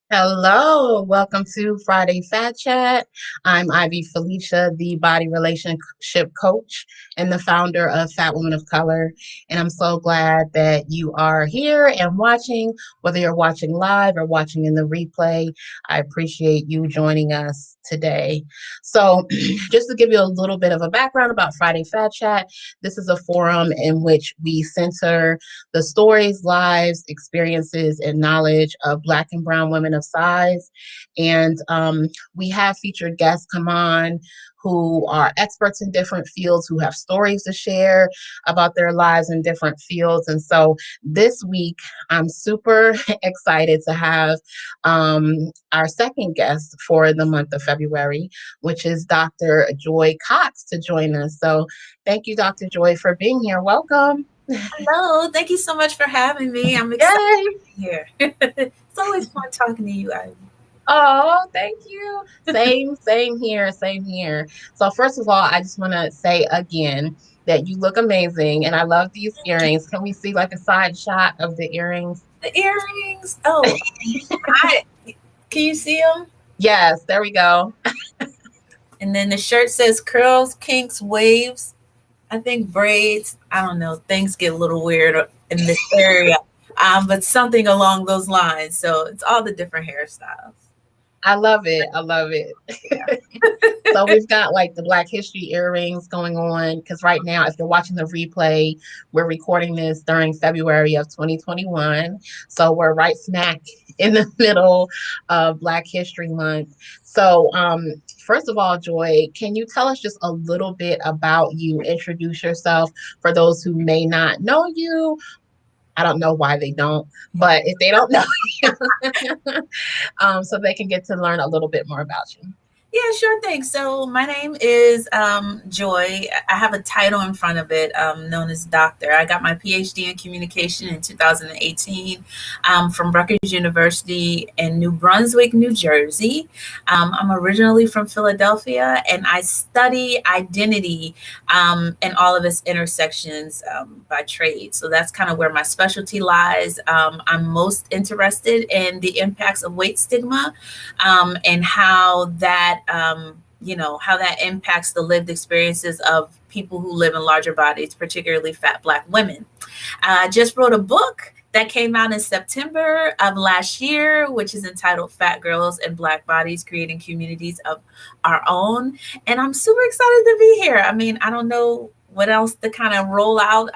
Hello, welcome to Friday Fat Chat. I'm Ivy Felicia, the body relationship coach and the founder of Fat Women of Color. And I'm so glad that you are here and watching, whether you're watching live or watching in the replay. I appreciate you joining us today. So, just to give you a little bit of a background about Friday Fat Chat, this is a forum in which we center the stories, lives, experiences, and knowledge of Black and Brown women of size. And we have featured guests come on who are experts in different fields, who have stories to share about their lives in different fields. And so this week, I'm super excited to have our second guest for the month of February, which is Dr. Joy Cox, to join us. So thank you, Dr. Joy, for being here. Welcome. Hello, thank you so much for having me. I'm excited Yay. to be here. It's always fun talking to you, Ivy. Oh, thank you. Same here, same here. So first of all, I just want to say again that you look amazing and I love these Thank you. earrings. Can we see like a side shot of the earrings? The earrings. Oh, I can you see them? Yes, there we go. And then the shirt says curls, kinks, waves. I think braids. I don't know. Things get a little weird in this area, but something along those lines. So it's all the different hairstyles. I love it. I love it. So we've got like the Black History earrings going on because right now, if you're watching the replay, we're recording this during February of 2021. So we're right smack in the middle of Black History Month. So, first of all, Joy, can you tell us just a little bit about you? Introduce yourself for those who may not know you. I don't know why they don't, but if they don't know you, so they can get to learn a little bit more about you. Yeah, sure thing. So my name is Joy. I have a title in front of it, known as doctor. I got my PhD in communication in 2018 from Rutgers University in New Brunswick, New Jersey. I'm originally from Philadelphia, and I study identity and all of its intersections by trade. So that's kind of where my specialty lies. I'm most interested in the impacts of weight stigma and how how that impacts the lived experiences of people who live in larger bodies, particularly fat Black women. I just wrote a book that came out in September of last year, which is entitled Fat Girls and Black Bodies Creating Communities of Our Own. And I'm super excited to be here. I mean, I don't know what else to kind of roll out.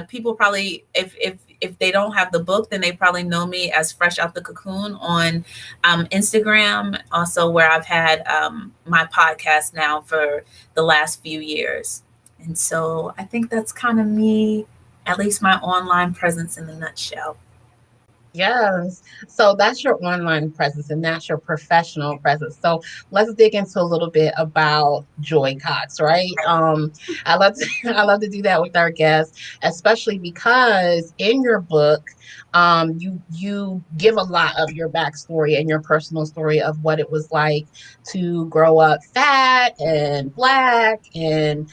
People probably, if they don't have the book, then they probably know me as Fresh Out the Cocoon on Instagram, also where I've had my podcast now for the last few years. And so I think that's kind of me, at least my online presence in a nutshell. Yes. So that's your online presence and that's your professional presence. So let's dig into a little bit about Joy Cox, right? I love to, I love to do that with our guests, especially because in your book, you give a lot of your backstory and your personal story of what it was like to grow up fat and Black and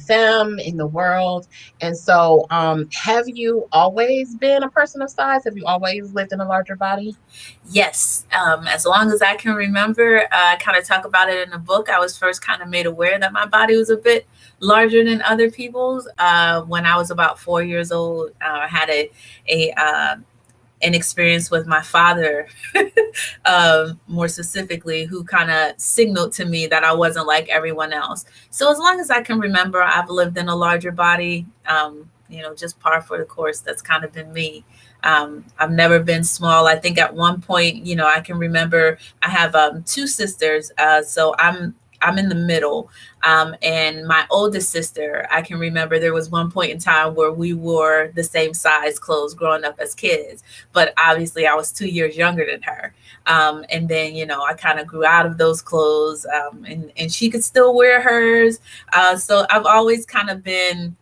femme in the world. And so, have you always been a person of size? Have you always lived in a larger body? Yes, as long as I can remember, I kind of talk about it in the book. I was first kind of made aware that my body was a bit larger than other people's when I was about 4 years old. I had a an experience with my father, more specifically, who kind of signaled to me that I wasn't like everyone else. So as long as I can remember, I've lived in a larger body. Just par for the course. That's kind of been me. I've never been small. I think at one point, I can remember I have two sisters, so I'm in the middle. And my oldest sister, I can remember there was one point in time where we wore the same size clothes growing up as kids, but obviously I was 2 years younger than her. And then, I kind of grew out of those clothes, and she could still wear hers. So I've always kind of been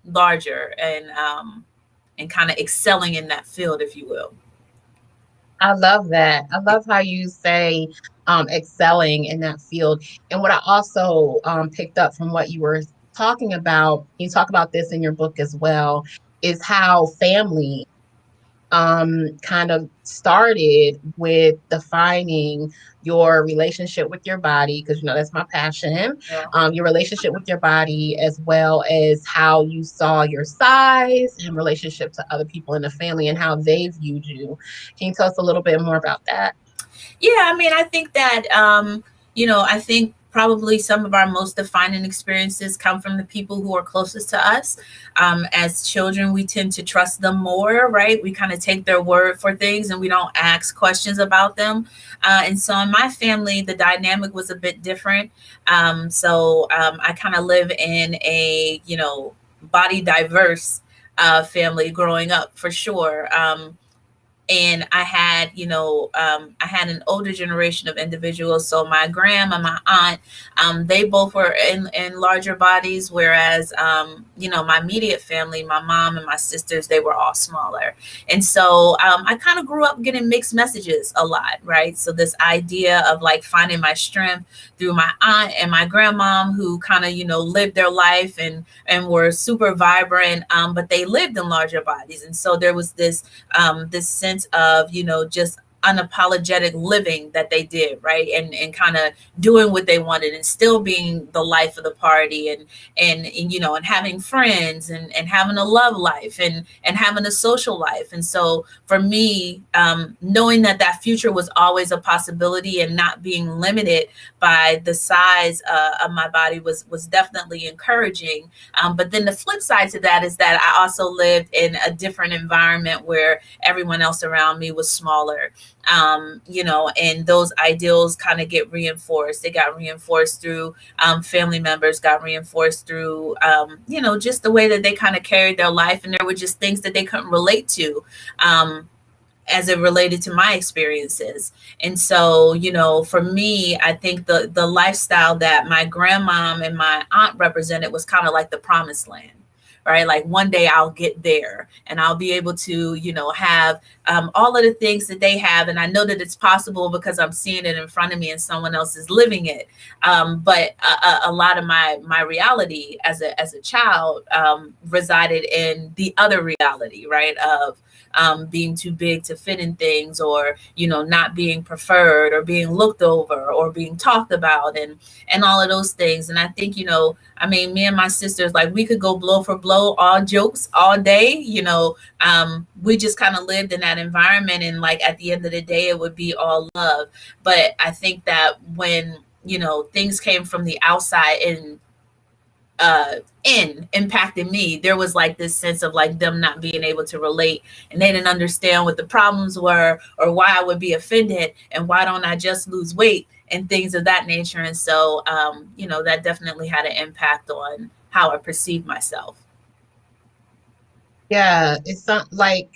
larger and kind of excelling in that field, if you will. I love that. I love how you say excelling in that field. And what I also picked up from what you were talking about, you talk about this in your book as well, is how family kind of started with defining your relationship with your body, because you know that's my passion. Yeah. Your relationship with your body, as well as how you saw your size in relationship to other people in the family and how they viewed you. Can you tell us a little bit more about that? Yeah, I mean, I think that, I think probably some of our most defining experiences come from the people who are closest to us. As children, we tend to trust them more, right? We kind of take their word for things and we don't ask questions about them. And so in my family, the dynamic was a bit different. I kind of live in a, body diverse family growing up for sure. And I had an older generation of individuals. So my grandma, my aunt, they both were in larger bodies, whereas my immediate family, my mom and my sisters, they were all smaller. And so I kind of grew up getting mixed messages a lot, right? So this idea of like finding my strength through my aunt and my grandmom, who kind of lived their life and were super vibrant, but they lived in larger bodies. And so there was this sense of just unapologetic living that they did, right? And kind of doing what they wanted and still being the life of the party, and having friends, and having a love life, and having a social life. And so for me, knowing that future was always a possibility and not being limited by the size of my body was definitely encouraging. But then the flip side to that is that I also lived in a different environment where everyone else around me was smaller. And those ideals kind of get reinforced. They got reinforced through family members, got reinforced through, just the way that they kind of carried their life. And there were just things that they couldn't relate to. As it related to my experiences. And so, for me, I think the lifestyle that my grandmom and my aunt represented was kind of like the promised land. Right. Like one day I'll get there and I'll be able to, have all of the things that they have. And I know that it's possible because I'm seeing it in front of me and someone else is living it. But a lot of my reality as a child resided in the other reality, right? Of being too big to fit in things, or not being preferred, or being looked over, or being talked about, and all of those things. And I think I mean, me and my sisters, like, we could go blow for blow, all jokes all day. We just kind of lived in that environment, and like at the end of the day, it would be all love. But I think that when things came from the outside and in impacted me, there was like this sense of like them not being able to relate, and they didn't understand what the problems were, or why I would be offended, and why don't I just lose weight, and things of that nature. And so that definitely had an impact on how I perceive myself. Yeah, it's not like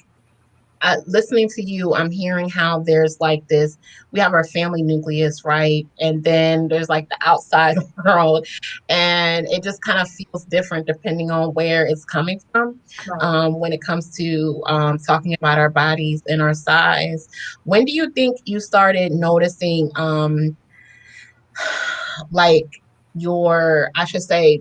listening to you, I'm hearing how there's like this, we have our family nucleus, right? And then there's like the outside world, and it just kind of feels different depending on where it's coming from. Right. When it comes to talking about our bodies and our size. When do you think you started noticing, like I should say,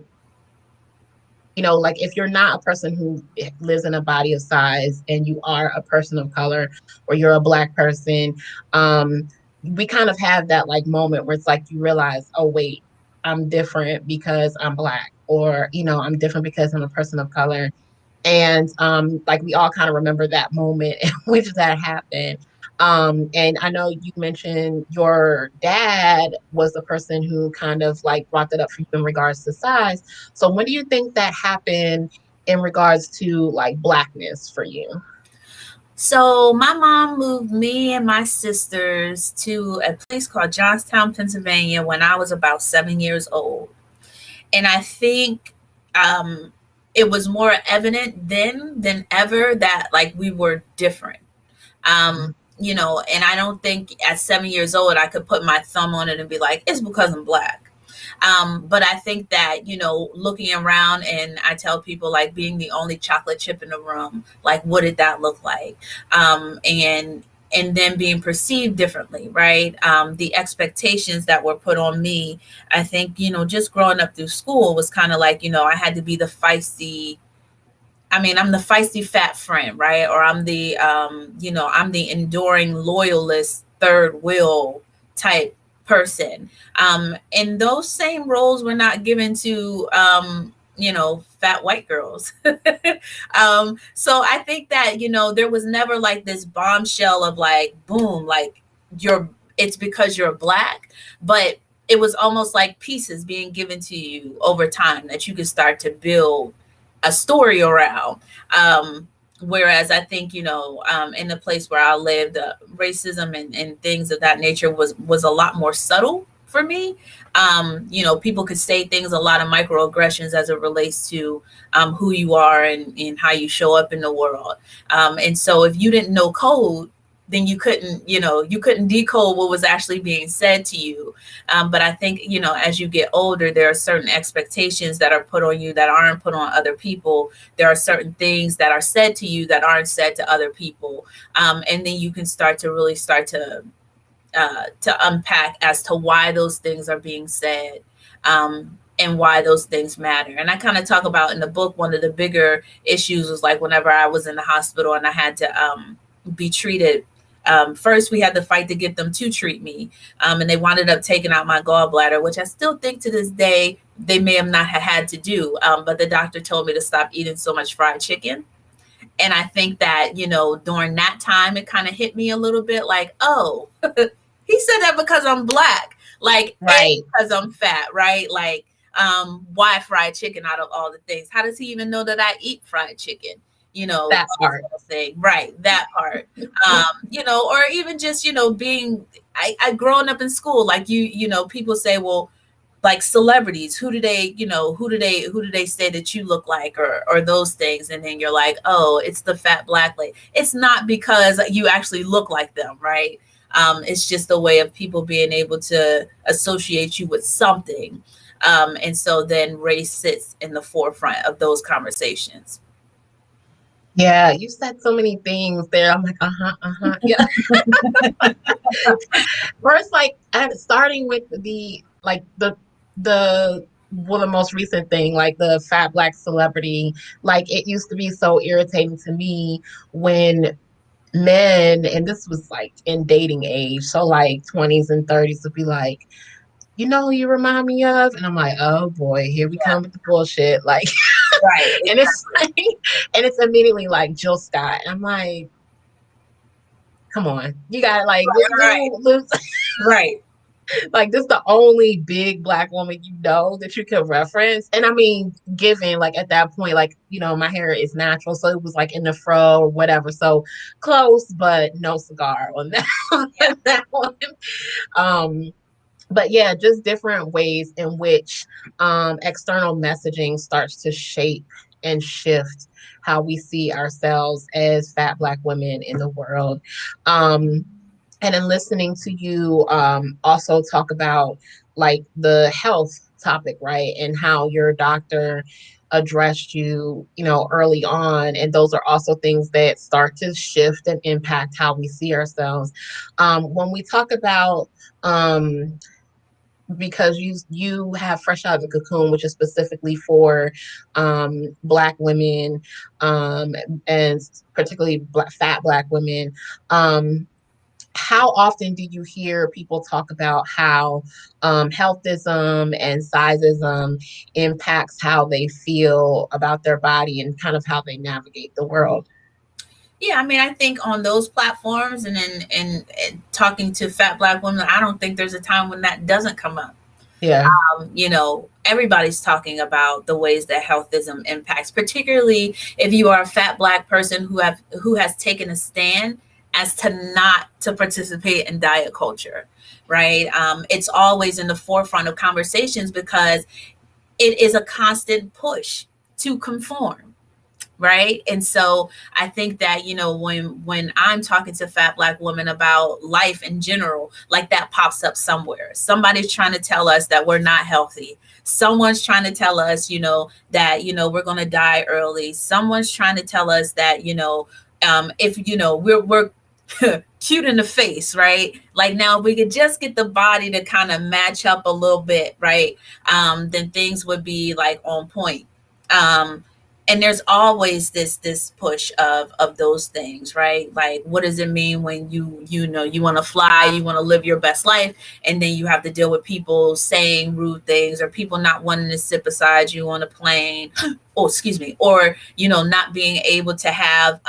like if you're not a person who lives in a body of size and you are a person of color or you're a black person, um, we kind of have that like moment where it's like you realize, oh wait, I'm different because I'm black, or I'm different because I'm a person of color. And like we all kind of remember that moment in which that happened. And I know you mentioned your dad was the person who kind of like brought that up for you in regards to size. So when do you think that happened in regards to like blackness for you? So my mom moved me and my sisters to a place called Johnstown, Pennsylvania, when I was about 7 years old. And I think it was more evident then than ever that like we were different. And I don't think at 7 years old I could put my thumb on it and be like, it's because I'm black. But I think that, looking around, and I tell people, like, being the only chocolate chip in the room, like, what did that look like? And then being perceived differently, right? The expectations that were put on me, I think, just growing up through school was kind of like, I had to be the feisty I mean, I'm the feisty fat friend, right? Or I'm the, I'm the enduring loyalist third wheel type person. And those same roles were not given to, fat white girls. So I think that, there was never like this bombshell of like, boom, like it's because you're black, but it was almost like pieces being given to you over time that you could start to build a story around. Whereas I think, in the place where I lived, racism and things of that nature was a lot more subtle for me. People could say things, a lot of microaggressions as it relates to who you are and how you show up in the world. And so if you didn't know code, then you couldn't decode what was actually being said to you. But I think, as you get older, there are certain expectations that are put on you that aren't put on other people. There are certain things that are said to you that aren't said to other people. And then you can start to unpack as to why those things are being said. And why those things matter. And I kind of talk about in the book, one of the bigger issues was like whenever I was in the hospital and I had to be treated. First, we had to fight to get them to treat me. And they wound up taking out my gallbladder, which I still think to this day they may have not had to do. But the doctor told me to stop eating so much fried chicken. And I think that, during that time, it kind of hit me a little bit like, oh, he said that because I'm black, like, Right. because I'm fat, right? Like, why fried chicken out of all the things? How does he even know that I eat fried chicken? That part. Thing, right? That part. Or even just, being, I growing up in school, like people say, well, like celebrities, who do they say that you look like, or those things, and then you're like, oh, it's the fat black lady. It's not because you actually look like them, right? It's just a way of people being able to associate you with something. And so then race sits in the forefront of those conversations. Yeah, you said so many things there. I'm like, yeah. First, like, starting with the well, the most recent thing, like the fat black celebrity. Like, it used to be so irritating to me when men, and this was like in dating age, so like 20s and 30s, would be like, who you remind me of? And I'm like, oh boy, here we come with the bullshit. Like, Right. and it's like, and it's immediately like Jill Scott. And I'm like, come on, you got like this Right. dude, Right. like this the only big black woman that you can reference. And I mean, given like at that point, like, my hair is natural, so it was like in the fro or whatever. So close, but no cigar on that, on that one. Um, but yeah, just different ways in which external messaging starts to shape and shift how we see ourselves as fat black women in the world. Um, and in listening to you also talk about like the health topic, right? And how your doctor addressed you, early on. And those are also things that start to shift and impact how we see ourselves. When we talk about because you have Fresh Out of the Cocoon, which is specifically for black women, and particularly fat black women. How often do you hear people talk about how healthism and sizeism impacts how they feel about their body and kind of how they navigate the world? Yeah, I mean, I think on those platforms and and talking to fat black women, I don't think there's a time when that doesn't come up. Yeah. Everybody's talking about the ways that healthism impacts, particularly if you are a fat black person who has taken a stand as to not to participate in diet culture, right? It's always in the forefront of conversations because it is a constant push to conform, right? And so I think that when I'm talking to fat black women about life in general, like that pops up somewhere. Somebody's trying to tell us that we're not healthy. Someone's trying to tell us that we're going to die early. Someone's trying to tell us that if we're cute in the face, right? Like, now if we could just get the body to kind of match up a little bit, right? Then things would be like on point. And there's always this push of those things, right? Like, what does it mean when you want to fly, you want to live your best life, and then you have to deal with people saying rude things, or people not wanting to sit beside you on a plane, oh excuse me, or not being able to have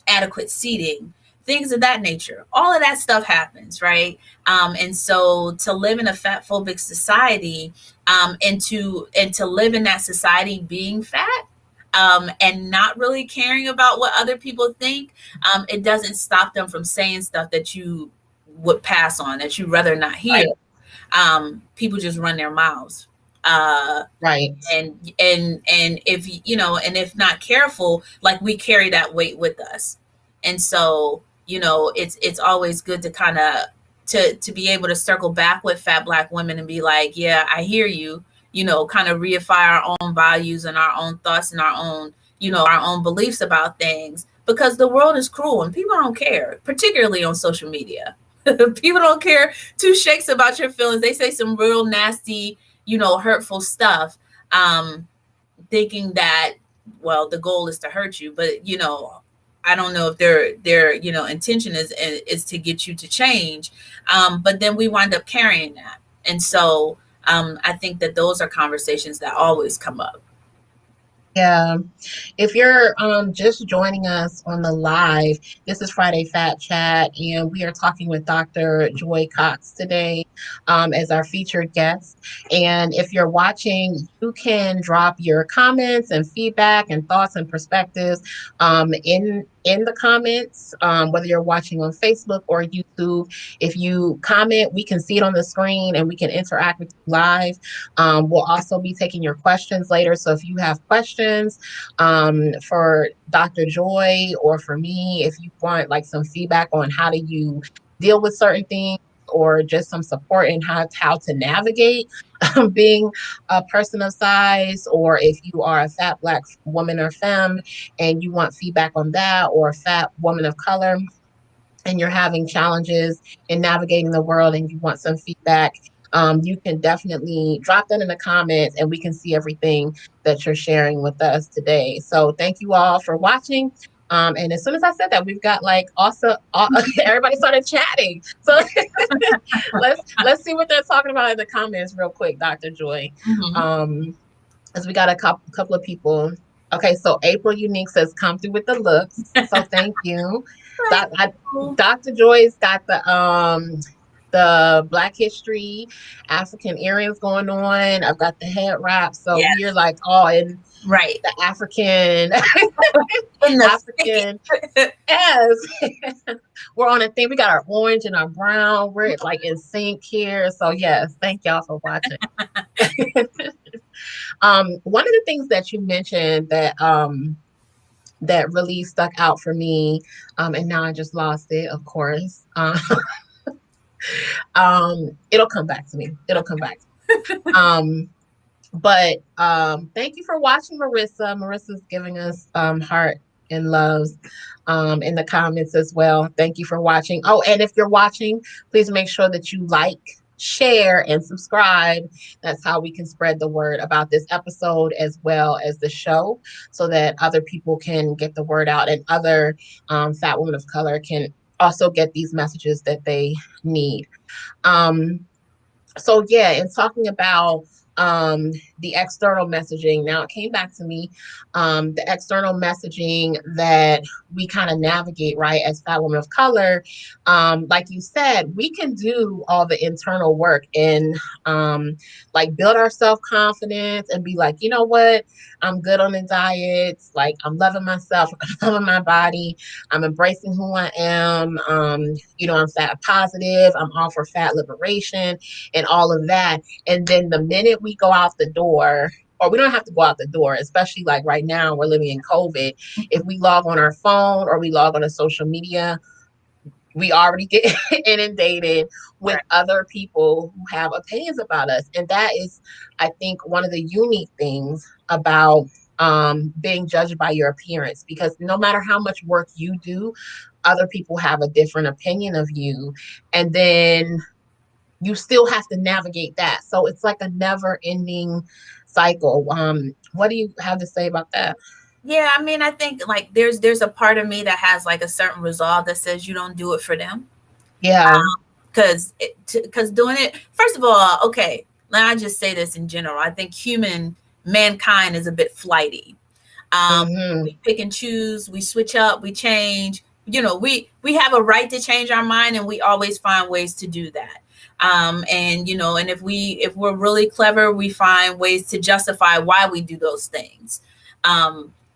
adequate seating, things of that nature. All of that stuff happens, right? And so to live in a fat phobic society, and to live in that society being fat, and not really caring about what other people think, it doesn't stop them from saying stuff that you would pass on, that you'd rather not hear. Right. People just run their mouths. Uh, Right. and if and if not careful, like, we carry that weight with us. And so it's always good to kind of to be able to circle back with fat Black women and be like, yeah, I hear you, kind of reify our own values and our own thoughts and our own beliefs about things, because the world is cruel and people don't care, particularly on social media. People don't care two shakes about your feelings. They say some real nasty, hurtful stuff, thinking that, well, the goal is to hurt you. But, I don't know if their intention is to get you to change. But then we wind up carrying that. And so I think that those are conversations that always come up. Yeah. If you're just joining us on the live, this is Friday Fat Chat, and we are talking with Dr. Joy Cox today as our featured guest. And if you're watching, you can drop your comments and feedback and thoughts and perspectives in the comments, whether you're watching on Facebook or YouTube. If you comment, we can see it on the screen and we can interact with you live. We'll also be taking your questions later. So if you have questions for Dr. Joy or for me, if you want like some feedback on how do you deal with certain things, or just some support in how to navigate being a person of size, or if you are a fat Black woman or femme and you want feedback on that, or a fat woman of color and you're having challenges in navigating the world and you want some feedback, you can definitely drop that in the comments and we can see everything that you're sharing with us today. So thank you all for watching. And as soon as I said that, we've got like also everybody started chatting. So let's see what they're talking about in the comments real quick, Dr. Joy. Mm-hmm. As we got a couple of people. Okay, so April Unique says, "Come through with the looks." So thank you. Dr. Joy's got the Black History African earrings going on. I've got the head wrap. So Yes. we're like all in Right. the African African. Yes. We're on a thing. We got our orange and our brown. We're like in sync here. So yes, thank y'all for watching. One of the things that you mentioned that really stuck out for me, and now I just lost it, of course. It'll come back to me. It'll come back. But thank you for watching, Marissa. Marissa's giving us heart and loves in the comments as well. Thank you for watching. Oh, and if you're watching, please make sure that you like, share, and subscribe. That's how we can spread the word about this episode as well as the show, so that other people can get the word out and other fat women of color can also get these messages that they need. So yeah, and talking about the external messaging. Now it came back to me, the external messaging that we kind of navigate, right, as fat women of color. Like you said, we can do all the internal work and like build our self-confidence and be like, you know what, I'm good on the diets, like I'm loving myself, I'm loving my body, I'm embracing who I am, I'm fat positive, I'm all for fat liberation and all of that. And then the minute we go out the door, or we don't have to go out the door, especially like right now, we're living in COVID. If we log on our phone or we log on to social media, we already get inundated with other people who have opinions about us. And that is, I think, one of the unique things about being judged by your appearance, because no matter how much work you do, other people have a different opinion of you. And then you still have to navigate that. So it's like a never ending cycle. What do you have to say about that? Yeah, I mean, I think like there's a part of me that has like a certain resolve that says you don't do it for them. Yeah. Because doing it, first of all, okay, let I just say this in general. I think mankind is a bit flighty. Hmm. We pick and choose, we switch up, we change. We have a right to change our mind, and we always find ways to do that. And if we're really clever, we find ways to justify why we do those things.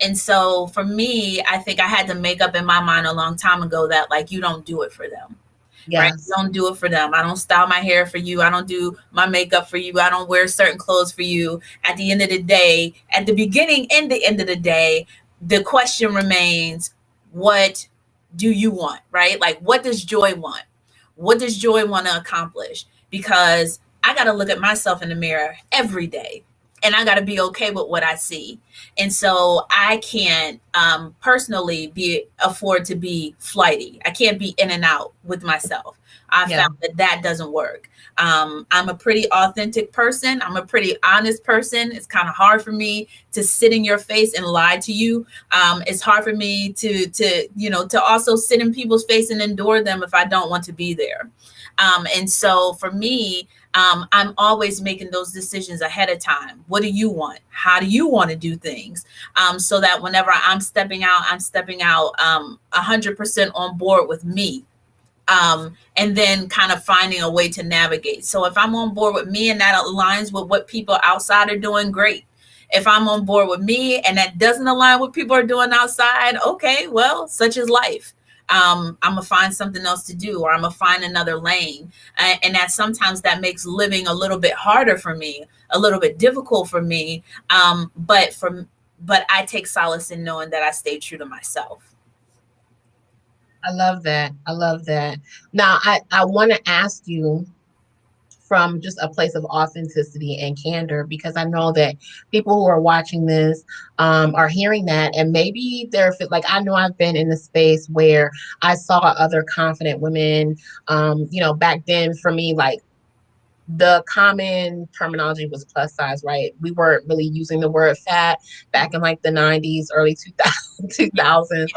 And so for me, I think I had to make up in my mind a long time ago that like you don't do it for them, right? Yes. I don't do it for them. I don't style my hair for you. I don't do my makeup for you. I don't wear certain clothes for you. At the end of the day, at the beginning and the end of the day, the question remains, what do you want, right? Like, what does Joy want? What does Joy want to accomplish? Because I got to look at myself in the mirror every day, and I got to be okay with what I see. And so I can't personally be afford to be flighty. I can't be in and out with myself. I Yeah. found that doesn't work. I'm a pretty authentic person. I'm a pretty honest person. It's kind of hard for me to sit in your face and lie to you. It's hard for me to also sit in people's face and endure them if I don't want to be there. And so for me, I'm always making those decisions ahead of time. What do you want? How do you want to do things? So that whenever I'm stepping out 100% on board with me. And then kind of finding a way to navigate. So if I'm on board with me and that aligns with what people outside are doing, great. If I'm on board with me and that doesn't align with what people are doing outside, okay, well, such is life. I'm gonna find something else to do, or I'm gonna find another lane, and that sometimes that makes living a little bit harder for me, a little bit difficult for me. But I take solace in knowing that I stay true to myself. I love that. I love that. Now, I want to ask you from just a place of authenticity and candor, because I know that people who are watching this are hearing that, and maybe they're like, I know I've been in the space where I saw other confident women. Back then for me, like the common terminology was plus size, right? We weren't really using the word fat back in like the 90s, early 2000s.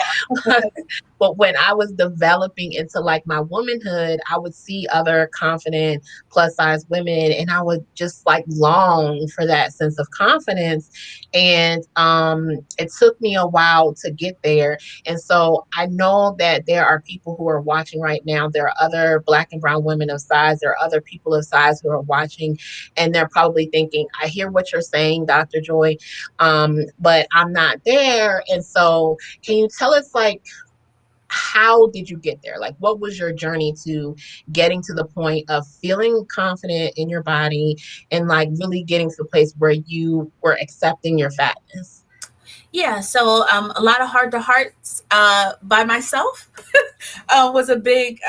But when I was developing into like my womanhood, I would see other confident plus size women, and I would just like long for that sense of confidence. And it took me a while to get there. And so I know that there are people who are watching right now. There are other Black and brown women of size. There are other people of size who are watching, and they're probably thinking, I hear what you're saying, Dr. Joy, but I'm not there. And so can you tell us, like, how did you get there? Like, what was your journey to getting to the point of feeling confident in your body and like really getting to the place where you were accepting your fatness? Yeah, so a lot of heart to hearts by myself was a big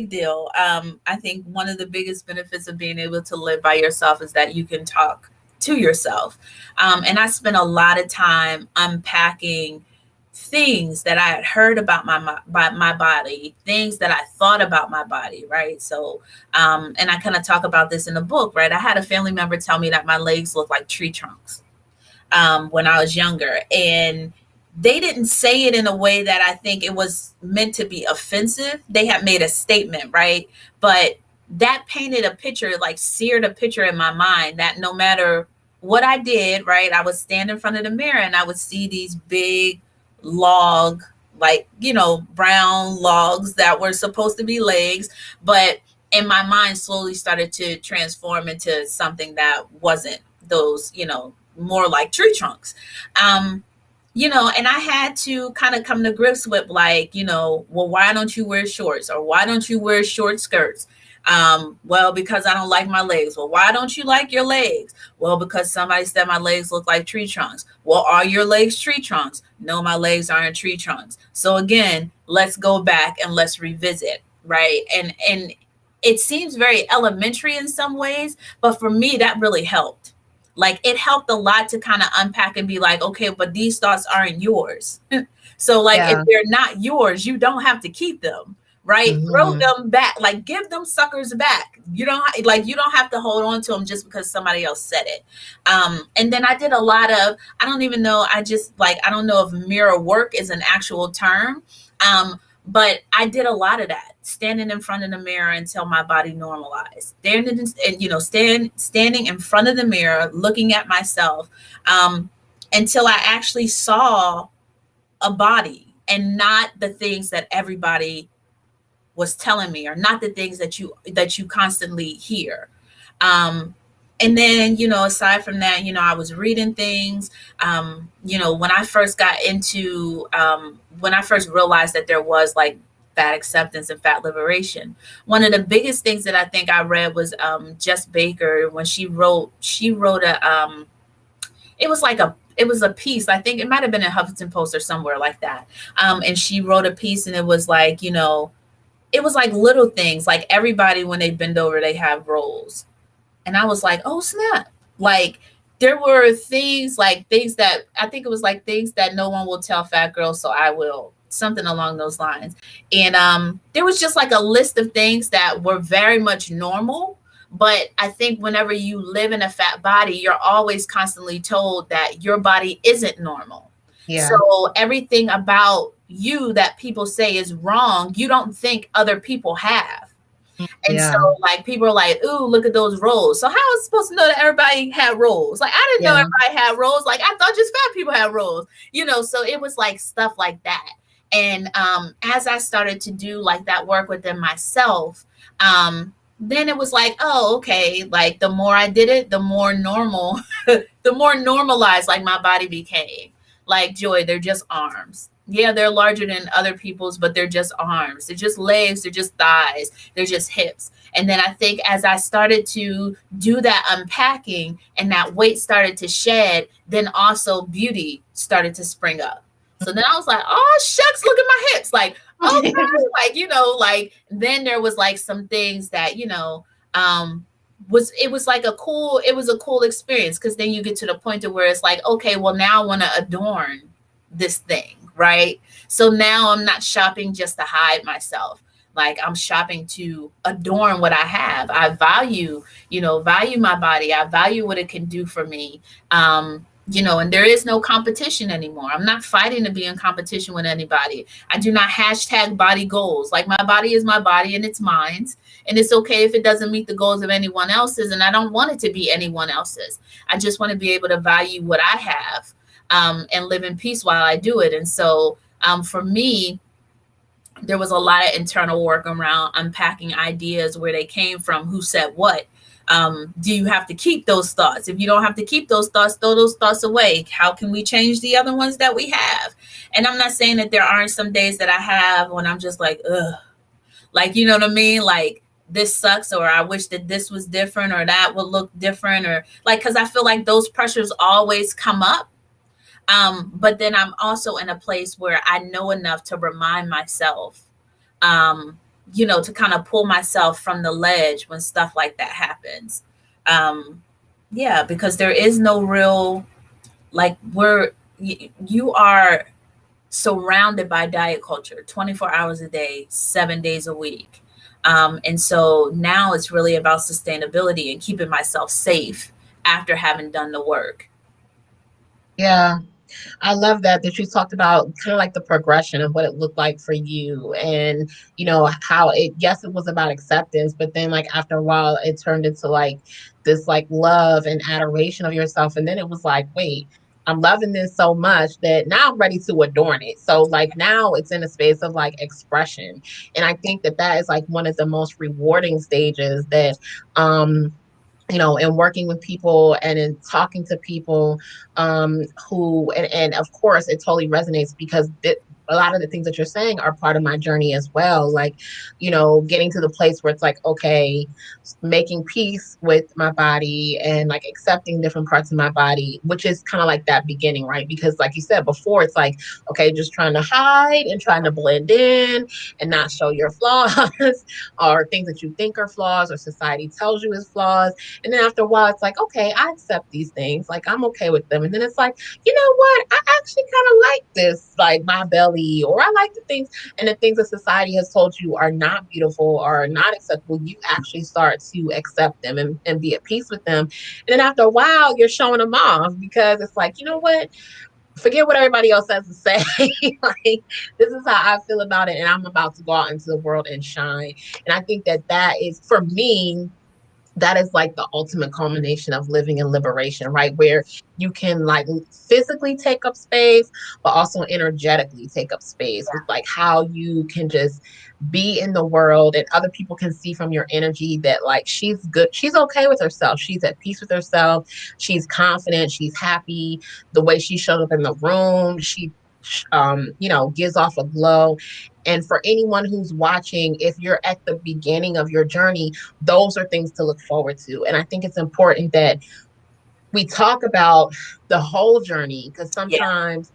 deal. I think one of the biggest benefits of being able to live by yourself is that you can talk to yourself. And I spent a lot of time unpacking things that I had heard about my body, things that I thought about my body, right? So, and I kind of talk about this in the book, right? I had a family member tell me that my legs look like tree trunks when I was younger. And they didn't say it in a way that I think it was meant to be offensive. They had made a statement, right? But that painted a picture, like seared a picture in my mind that no matter what I did, right, I would stand in front of the mirror and I would see these big log, like, brown logs that were supposed to be legs. But in my mind, slowly started to transform into something that wasn't those, more like tree trunks. And I had to kind of come to grips with like, well, why don't you wear shorts, or why don't you wear short skirts? Well, because I don't like my legs. Well, why don't you like your legs? Well, because somebody said my legs look like tree trunks. Well, are your legs tree trunks? No, my legs aren't tree trunks. So again, let's go back and let's revisit, right? And it seems very elementary in some ways, but for me, that really helped. Like, it helped a lot to kind of unpack and be like, okay, but these thoughts aren't yours. So like, if Yeah. they're not yours, you don't have to keep them, right? Throw Mm-hmm. them back, like give them suckers back. You don't like you don't have to hold on to them just because somebody else said it. And then I did a lot of, I don't even know, I just like, I don't know if mirror work is an actual term. But I did a lot of that, standing in front of the mirror until my body normalized. Standing and standing in front of the mirror, looking at myself, until I actually saw a body and not the things that everybody was telling me, or not the things that you constantly hear. um and then, aside from that, I was reading things. When I first got into, when I first realized that there was like fat acceptance and fat liberation, one of the biggest things that I think I read was Jess Baker, when she wrote a, it was a piece. I think it might have been in Huffington Post or somewhere like that. And she wrote a piece, and it was like, it was like little things, like everybody, when they bend over, they have rolls. And I was like, oh snap. Like, there were things, like things that I think it was like things that no one will tell fat girls, so I will, something along those lines. And there was just like a list of things that were very much normal. But I think whenever you live in a fat body, you're always constantly told that your body isn't normal. Yeah. So everything about you that people say is wrong, you don't think other people have. And so, Yeah. like, people are like, "Ooh, look at those rolls." So how was I supposed to know that everybody had rolls? Like, I didn't know Yeah. everybody had rolls. Like, I thought just fat people had rolls. So it was like stuff like that. And as I started to do like that work within myself, then it was like, oh, okay. Like, the more I did it, the more normal, the more normalized like my body became. Like, Joy, they're just arms. Yeah, they're larger than other people's, but they're just arms. They're just legs. They're just thighs. They're just hips. And then I think as I started to do that unpacking and that weight started to shed, then also beauty started to spring up. So then I was like, oh shucks, look at my hips. Like, okay, like, like then there was like some things that, it was like a cool experience, because then you get to the point of where it's like, okay, well now I want to adorn this thing, right? So now I'm not shopping just to hide myself. Like, I'm shopping to adorn what I have. I value my body. I value what it can do for me. And there is no competition anymore. I'm not fighting to be in competition with anybody. I do not hashtag body goals. Like, my body is my body and it's mine. And it's okay if it doesn't meet the goals of anyone else's. And I don't want it to be anyone else's. I just want to be able to value what I have, and live in peace while I do it. And so, for me, there was a lot of internal work around unpacking ideas, where they came from, who said what. Do you have to keep those thoughts? If you don't have to keep those thoughts, throw those thoughts away. How can we change the other ones that we have? And I'm not saying that there aren't some days that I have when I'm just like, ugh, like, you know what I mean? Like, this sucks, or I wish that this was different, or that would look different, or like, because I feel like those pressures always come up. But then I'm also in a place where I know enough to remind myself, to kind of pull myself from the ledge when stuff like that happens. Yeah, because there is no real, like, you are surrounded by diet culture 24 hours a day, 7 days a week. And so now it's really about sustainability and keeping myself safe after having done the work. Yeah. I love that you talked about kind of like the progression of what it looked like for you, and how it, yes, it was about acceptance, but then like after a while it turned into like this like love and adoration of yourself, and then it was like, wait, I'm loving this so much that now I'm ready to adorn it. So like now it's in a space of like expression, and I think that is like one of the most rewarding stages that in working with people and in talking to people, who, and of course it totally resonates because a lot of the things that you're saying are part of my journey as well. Like, getting to the place where it's like, okay, making peace with my body and like accepting different parts of my body, which is kind of like that beginning, right? Because like you said before, it's like, okay, just trying to hide and trying to blend in and not show your flaws or things that you think are flaws or society tells you is flaws. And then after a while, it's like, okay, I accept these things. Like, I'm okay with them. And then it's like, you know what? I actually kind of like this, like my belly belly, or I like the things, and the things that society has told you are not beautiful or not acceptable, you actually start to accept them and be at peace with them. And then after a while, you're showing them off because it's like, you know what? Forget what everybody else has to say. Like, this is how I feel about it, and I'm about to go out into the world and shine. And I think that that is, for me, that is like the ultimate culmination of living in liberation, right? Where you can like physically take up space, but also energetically take up space with like how you can just be in the world, and other people can see from your energy that like she's good, she's okay with herself, she's at peace with herself, she's confident, she's happy. The way she showed up in the room, she gives off a glow. And for anyone who's watching, if you're at the beginning of your journey, those are things to look forward to. And I think it's important that we talk about the whole journey, because Yeah. sometimes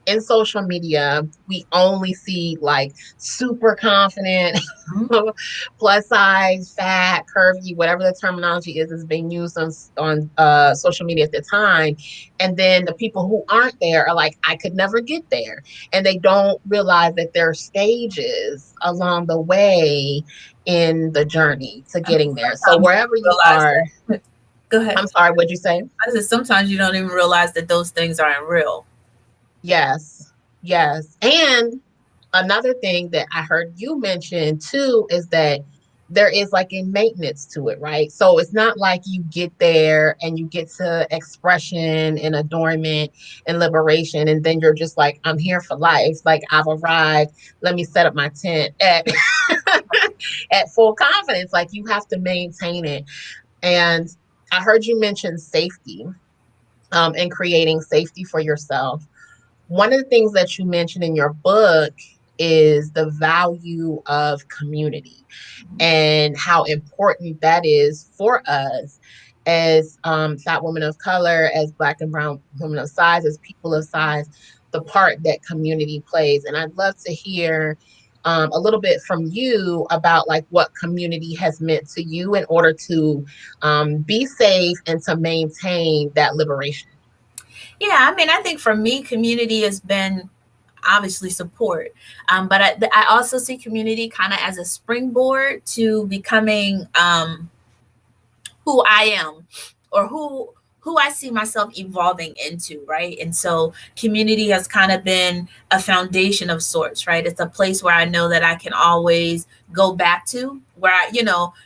in social media, we only see like super confident, Mhm. plus size, fat, curvy, whatever the terminology is being used on social media at the time. And then the people who aren't there are like, I could never get there. And they don't realize that there are stages along the way in the journey to I mean, getting there. So sometimes you wherever don't you realize are, that. Go ahead. I'm sorry, what'd you say? I said sometimes you don't even realize that those things aren't real. Yes, yes. And another thing that I heard you mention too is that there is like a maintenance to it, right? So it's not like you get there and you get to expression and adornment and liberation, and then you're just like, I'm here for life. Like, I've arrived. Let me set up my tent at at full confidence. Like, you have to maintain it. And I heard you mention safety, and creating safety for yourself. One of the things that you mentioned in your book is the value of community and how important that is for us as fat women of color, as Black and brown women of size, as people of size, the part that community plays. And I'd love to hear a little bit from you about like what community has meant to you in order to be safe and to maintain that liberation. Yeah, I mean, I think for me, community has been obviously support, but I also see community kind of as a springboard to becoming who I am, or who I see myself evolving into, right? And so community has kind of been a foundation of sorts, right? It's a place where I know that I can always go back to, where I,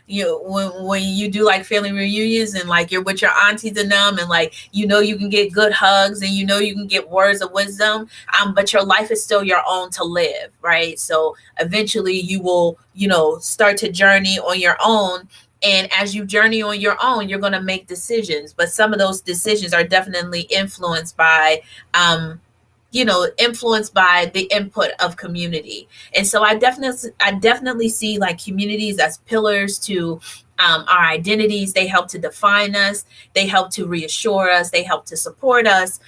when you do like family reunions and like you're with your aunties and them, and like you can get good hugs and you can get words of wisdom, but your life is still your own to live, right? So eventually you will start to journey on your own, and as you journey on your own, you're going to make decisions. But some of those decisions are definitely influenced by the input of community. And so I definitely see like communities as pillars to our identities. They help to define us. They help to reassure us. They help to support us.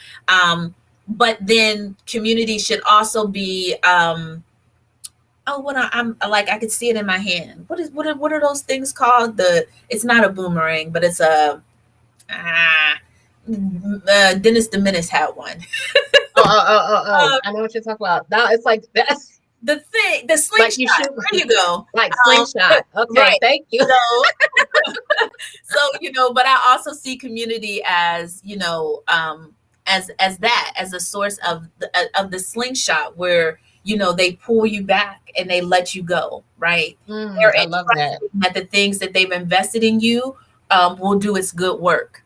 But then community should also be oh, I'm like, I could see it in my hand. What are those things called? It's not a boomerang, but it's a ah. Dennis the Menace had one. Oh! Uh, I know what you're talking about. Now it's like that's the like you slingshot. shoot There you go. like Um, slingshot. Okay, right. thank you. So but I also see community as as a source of the slingshot, where they pull you back and they let you go, right? They're I love that. entrusting that the things that they've invested in you will do its good work,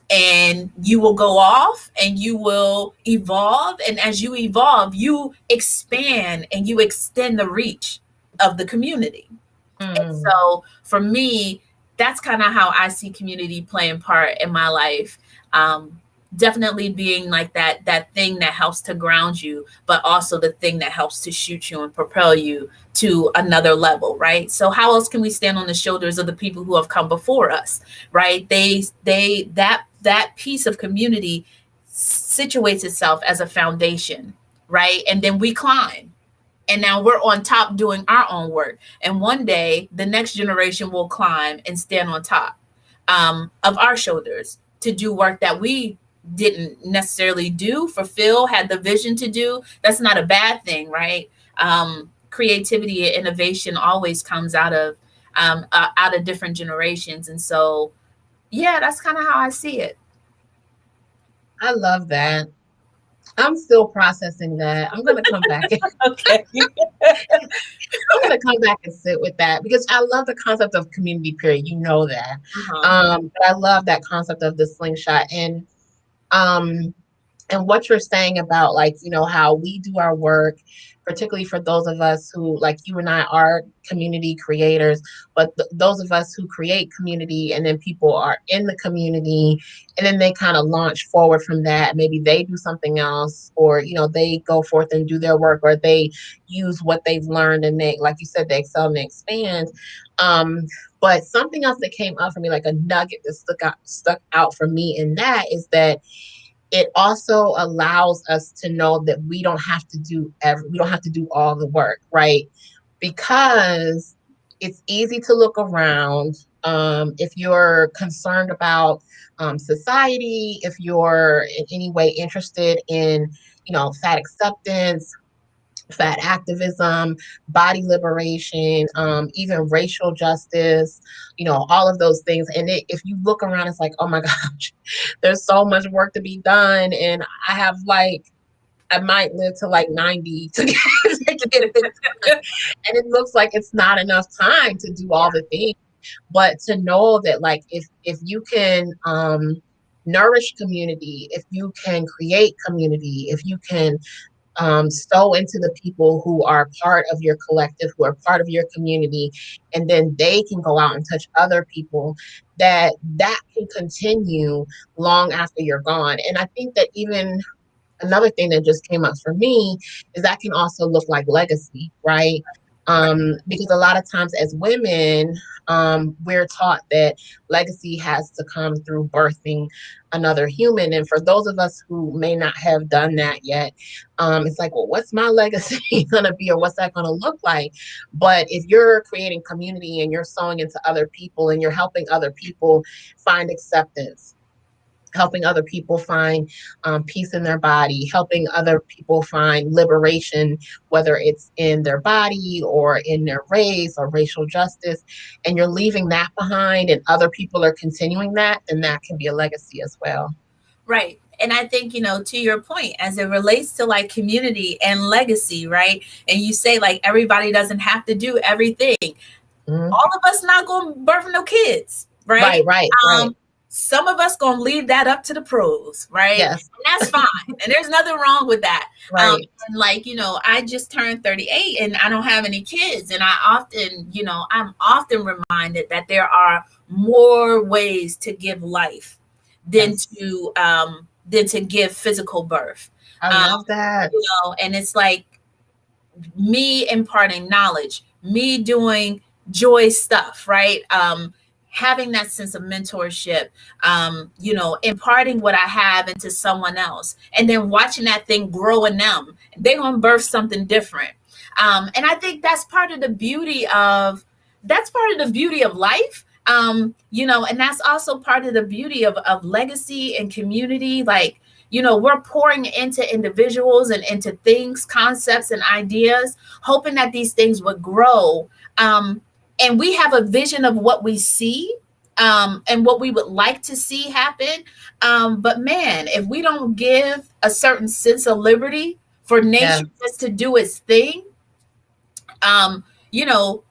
and you will go off and you will evolve, and as you evolve you expand and you extend the reach of the community. And Mm, so for me, that's kind of how I see community playing part in my life. Um, Definitely being like that thing that helps to ground you, but also the thing that helps to shoot you and propel you to another level, right? So how else can we stand on the shoulders of the people who have come before us, right? That piece of community situates itself as a foundation, right? And then we climb, and now we're on top doing our own work, and one day the next generation will climb and stand on top of our shoulders to do work that we didn't necessarily fulfill, had the vision to do. That's not a bad thing, right? Creativity and innovation always comes out of different generations, and so yeah, that's kind of how I see it. I love that. I'm still processing that. I'm gonna come back. Okay. I'm gonna come back and sit with that because I love the concept of community. Period. You know that. Uh-huh. But I love that concept of the slingshot um and what you're saying about like how we do our work, particularly for those of us who like you and I are community creators, but those of us who create community and then people are in the community and then they kind of launch forward from that. Maybe they do something else, or they go forth and do their work, or they use what they've learned and they, like you said, they excel and they expand. um but something else that came up for me, like a nugget that stuck out for me in that, is that it also allows us to know that we don't have to do all the work, right? Because it's easy to look around. If you're concerned about society, if you're in any way interested in fat acceptance, fat activism, body liberation, even racial justice, all of those things. And if you look around, it's like, oh my gosh, there's so much work to be done. And I might live to like 90 to get it done. And it looks like it's not enough time to do all the things. But to know that like if you can nourish community, if you can create community, if you can sow into the people who are part of your collective, who are part of your community, and then they can go out and touch other people, that can continue long after you're gone. And I think that even another thing that just came up for me is that can also look like legacy, right? Because a lot of times as women, we're taught that legacy has to come through birthing another human. And for those of us who may not have done that yet, it's like, well, what's my legacy going to be, or what's that going to look like? But if you're creating community and you're sowing into other people and you're helping other people find acceptance, helping other people find peace in their body, helping other people find liberation, whether it's in their body or in their race or racial justice, and you're leaving that behind and other people are continuing that, then that can be a legacy as well. Right. And I think, to your point, as it relates to like community and legacy, right? And you say like everybody doesn't have to do everything. Mhm. All of us not going to birth no kids, right? Right, right, right. Some of us going to leave that up to the pros, right? Yes, And that's fine. And there's nothing wrong with that. right. And like, I just turned 38 and I don't have any kids. And I'm often reminded that there are more ways to give life than Yes. to give physical birth. I Um, love that. and it's like me imparting knowledge, me doing joy stuff, right? Having that sense of mentorship, imparting what I have into someone else, and then watching that thing grow in them. They're gonna birth something different. And I think that's part of the beauty of life. And that's also part of the beauty of legacy and community. Like, we're pouring into individuals and into things, concepts, and ideas, hoping that these things would grow. And we have a vision of what we see, and what we would like to see happen. But man, if we don't give a certain sense of liberty for Yeah. nature just to do its thing, um, you know,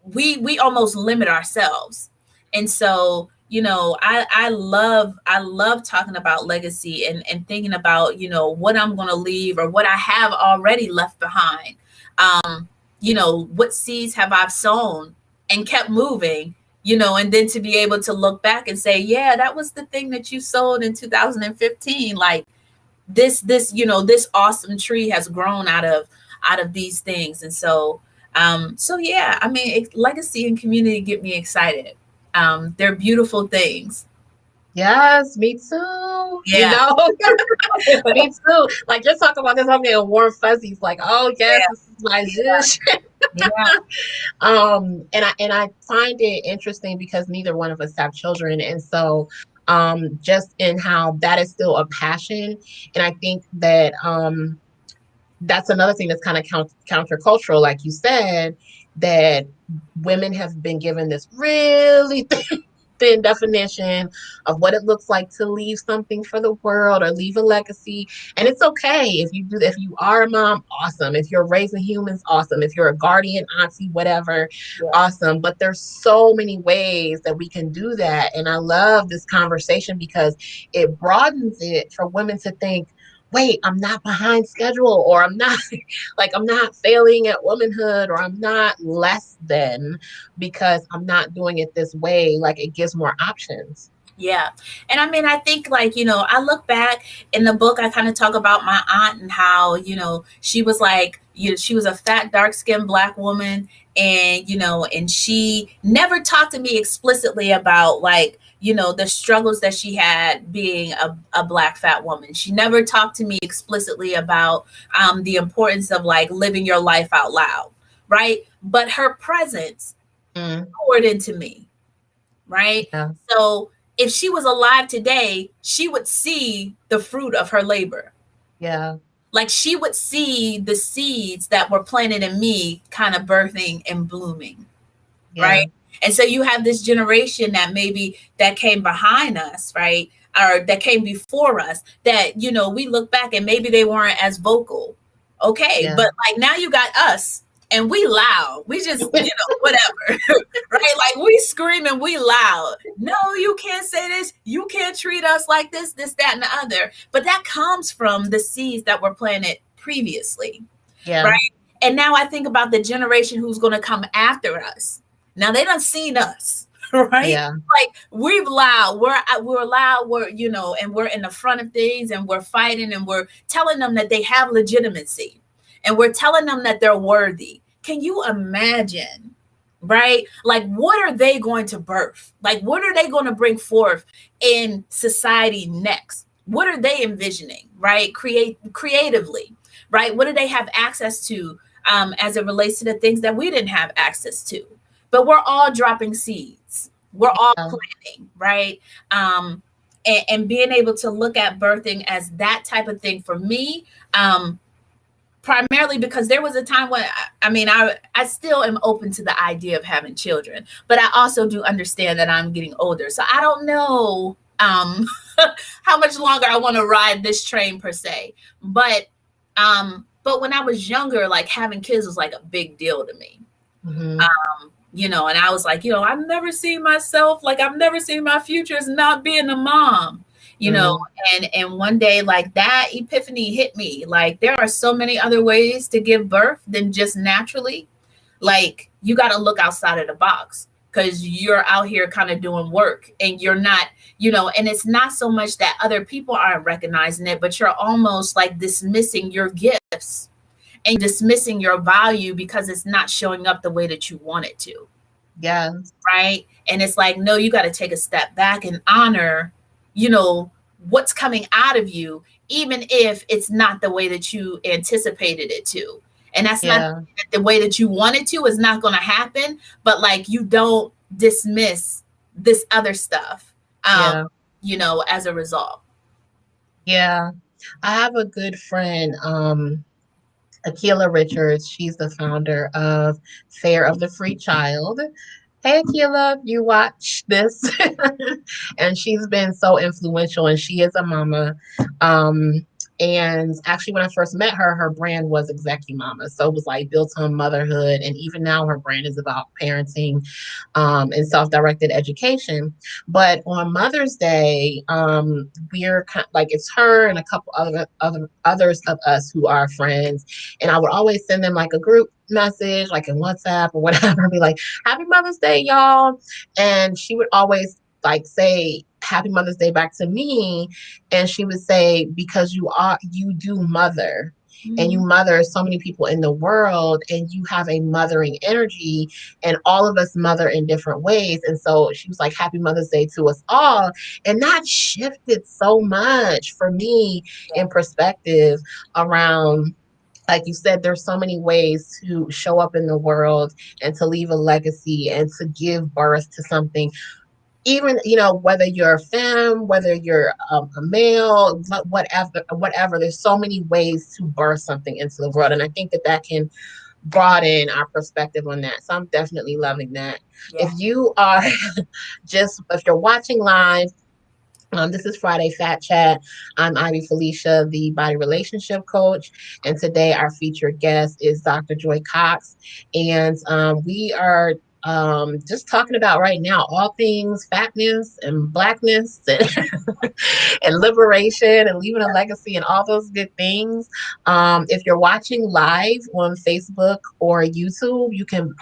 we almost limit ourselves. And so, I love talking about legacy and thinking about, what I'm going to leave or what I have already left behind. What seeds have I sown and kept moving, and then to be able to look back and say, yeah, that was the thing that you sowed in 2015. Like this awesome tree has grown out of these things. And so yeah, I mean, legacy and community get me excited. They're beautiful things. Yes, me too. Yeah. Me too. Like you're talking about this, I'm getting warm fuzzies. Like, oh yes, Yeah. this is my vision. Yeah. And I find it interesting because neither one of us have children, and so just in how that is still a passion. And I think that that's another thing that's kind of countercultural, like you said, that women have been given this really thin definition of what it looks like to leave something for the world or leave a legacy. And it's okay if you do, if you are a mom, awesome. If you're raising humans, awesome. If you're a guardian, auntie, whatever, Yeah. awesome. But there's so many ways that we can do that. And I love this conversation because it broadens it for women to think, wait, I'm not behind schedule, or I'm not like I'm not failing at womanhood, or I'm not less than because I'm not doing it this way. Like it gives more options. Yeah. And I mean, I think, like, I look back in the book, I kind of talk about my aunt and how, she was like, she was a fat, dark skinned Black woman. And, and she never talked to me explicitly about, like, the struggles that she had being a Black fat woman. She never talked to me explicitly about the importance of, like, living your life out loud. Right. But her presence poured into me. Right. Yeah. So if she was alive today, she would see the fruit of her labor. Yeah. Like she would see the seeds that were planted in me kind of birthing and blooming. Yeah. Right. And so you have this generation that maybe that came behind us, right? Or that came before us that, we look back and maybe they weren't as vocal. Okay. Yeah. But like now you got us and we loud. We just, whatever. Right? Like we scream and we loud. No, you can't say this. You can't treat us like this, that, and the other. But that comes from the seeds that were planted previously. Yeah. Right. And now I think about the generation who's going to come after us. Now they done seen us, right? Yeah. Like we're loud, we're loud, and we're in the front of things and we're fighting and we're telling them that they have legitimacy and we're telling them that they're worthy. Can you imagine? Right? Like, what are they going to birth? Like, what are they going to bring forth in society next? What are they envisioning? Right? Creatively, right? What do they have access to as it relates to the things that we didn't have access to? But we're all dropping seeds. We're all planting, right? And being able to look at birthing as that type of thing for me, primarily because there was a time when I still am open to the idea of having children, but I also do understand that I'm getting older. So I don't know how much longer I want to ride this train per se. But when I was younger, like having kids was like a big deal to me. Mm-hmm. And I was like, I've never seen myself, like I've never seen my future as not being a mom, and one day like that epiphany hit me. Like there are so many other ways to give birth than just naturally. Like you got to look outside of the box because you're out here kind of doing work and you're not, and it's not so much that other people aren't recognizing it, but you're almost like dismissing your gifts and dismissing your value because it's not showing up the way that you want it to. Yeah. Right. And it's like, no, you got to take a step back and honor, what's coming out of you, even if it's not the way that you anticipated it to. And that's not the way that you want it to is not going to happen. But like, you don't dismiss this other stuff, as a result. Yeah. I have a good friend, Akila Richards. She's the founder of Fair of the Free Child. Hey, Akila, you watch this. And she's been so influential, and she is a mama. And actually, when I first met her, her brand was Execu Mama. So it was like built on motherhood. And even now, her brand is about parenting and self-directed education. But on Mother's Day, we're kind of, like it's her and a couple others of us who are friends. And I would always send them like a group message, like in WhatsApp or whatever, and be like, "Happy Mother's Day, y'all." And she would always like say Happy Mother's Day back to me. And she would say, because you do mother, and you mother so many people in the world, and you have a mothering energy, and all of us mother in different ways. And so she was like, Happy Mother's Day to us all. And that shifted so much for me in perspective around, like you said, there's so many ways to show up in the world and to leave a legacy and to give birth to something. even, whether you're a femme, whether you're a male, whatever, there's so many ways to birth something into the world. And I think that can broaden our perspective on that. So I'm definitely loving that. If Yeah. you are if you're watching live, this is Friday Fat Chat. I'm Ivy Felicia, the body relationship coach. And today our featured guest is Dr. Joy Cox. And we are just talking about right now all things fatness and blackness and liberation and leaving a legacy and all those good things. If you're watching live on Facebook or YouTube, you can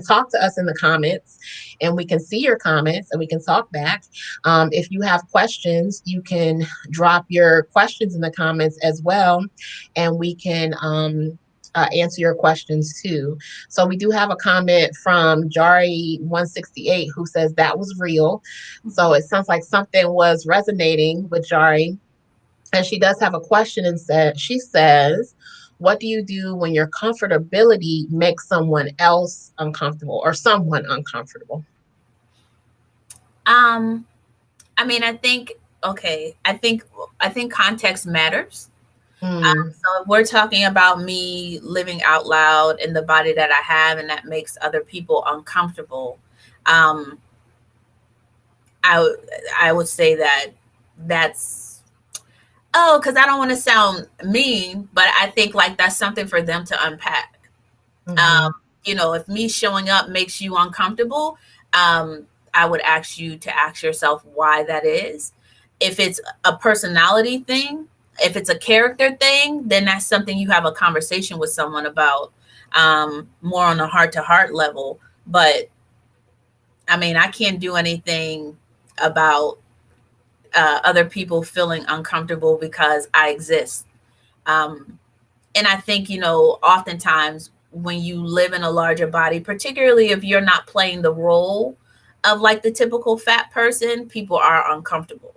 talk to us in the comments and we can see your comments and we can talk back. If you have questions, you can drop your questions in the comments as well, and we can answer your questions too. So we do have a comment from Jabbie 168 who says that was real. So it sounds like something was resonating with Jabbie. And she does have a question and she says, what do you do when your comfortability makes someone else uncomfortable or someone uncomfortable? I mean, I think okay. I think context matters. Mm, So if we're talking about me living out loud in the body that I have, and that makes other people uncomfortable, um, I I would say that that's because I don't want to sound mean, but I think like that's something for them to unpack. mm-hmm. If me showing up makes you uncomfortable, I would ask you to ask yourself why that is. If it's a personality thing, if it's a character thing, then that's something you have a conversation with someone about, more on a heart to heart level. But I mean, I can't do anything about other people feeling uncomfortable because I exist. Um, and I think, oftentimes when you live in a larger body, particularly if you're not playing the role of like the typical fat person, people are uncomfortable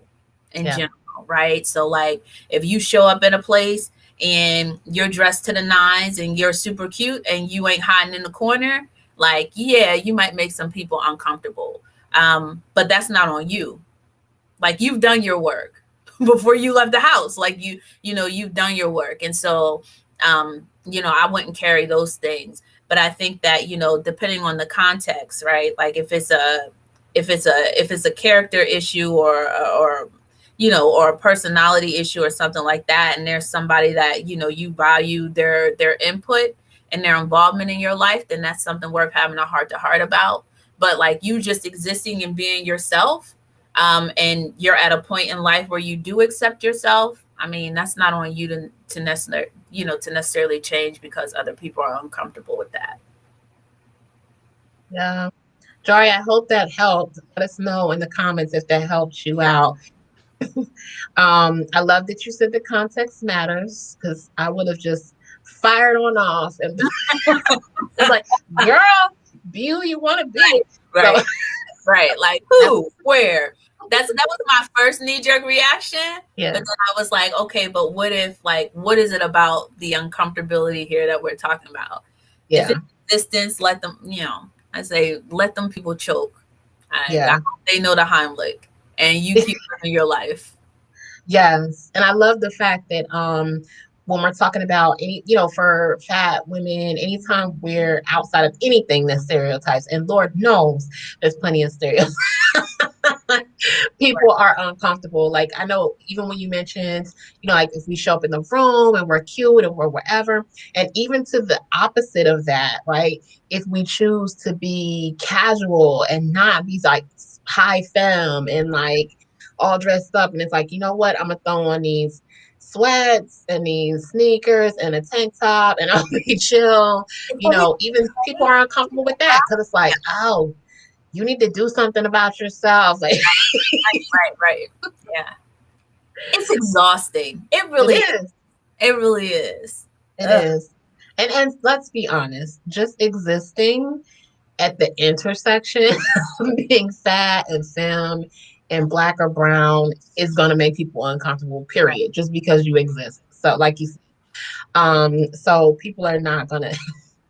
in Yeah. general, right? So, like, if you show up in a place and you're dressed to the nines and you're super cute and you ain't hiding in the corner, like, yeah, you might make some people uncomfortable. But that's not on you. Like, you've done your work before you left the house. Like, you've done your work. And so, I wouldn't carry those things. But I think that, depending on the context, right? Like, if it's a character issue or a personality issue or something like that, and there's somebody that you value their input and their involvement in your life, then that's something worth having a heart to heart about. But like, you just existing and being yourself, and you're at a point in life where you do accept yourself, I mean, that's not on you to necessarily change because other people are uncomfortable with that. Yeah. Jory, I hope that helped. Let us know in the comments if that helped you Yeah. out. I love that you said the context matters because I would have just fired on off and it's like, girl, be who you want to be. So Right. Right. Like, who, where? That was my first knee jerk reaction. yeah, But then I was like, okay, but what is it about the uncomfortability here that we're talking about? If yeah, it's distance, let them, I say, let them people choke. I yeah. hope they know the Heimlich and you keep living your life. Yes. And I love the fact that when we're talking about any, for fat women, anytime we're outside of anything that stereotypes, and Lord knows there's plenty of stereotypes. People are uncomfortable. Like I know even when you mentioned, like if we show up in the room and we're cute and we're whatever, and even to the opposite of that, right? If we choose to be casual and not be like high femme and like all dressed up, and it's like, you know what? I'm gonna throw on these sweats and these sneakers and a tank top and I'll be chill. Even people are uncomfortable with that because it's like, oh, you need to do something about yourself. Like Right. Yeah. It's exhausting. it is. It really is. It Ugh. is. And let's be honest, just existing at the intersection of being fat and femme and black or brown is gonna make people uncomfortable, Right. period, just because you exist. So like you said, so people are not gonna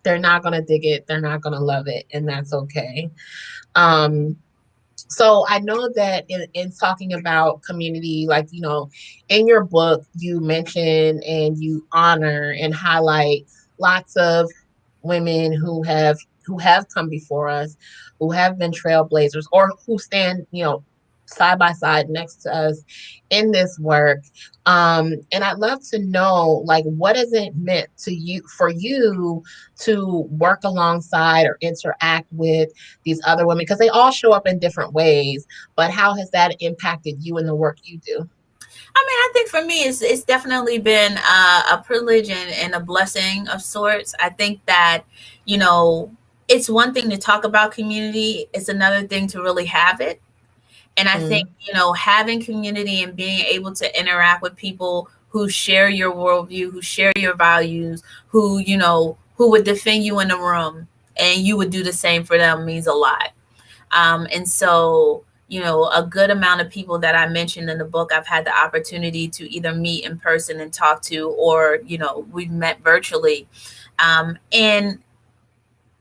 they're not gonna dig it, they're not gonna love it, and that's okay. Um So I know that in talking about community, like, in your book, you mention and you honor and highlight lots of women who have come before us, who have been trailblazers or who stand, side by side next to us in this work. And I'd love to know, like, what has it meant to you for you to work alongside or interact with these other women, because they all show up in different ways, but how has that impacted you in the work you do? I mean, I think for me, it's definitely been a privilege and a blessing of sorts. I think that, you know, it's one thing to talk about community, it's another thing to really have it. And I think, Mm, having community and being able to interact with people who share your worldview, who share your values, who would defend you in the room and you would do the same for them means a lot. And so, a good amount of people that I mentioned in the book, I've had the opportunity to either meet in person and talk to, or, we've met virtually. And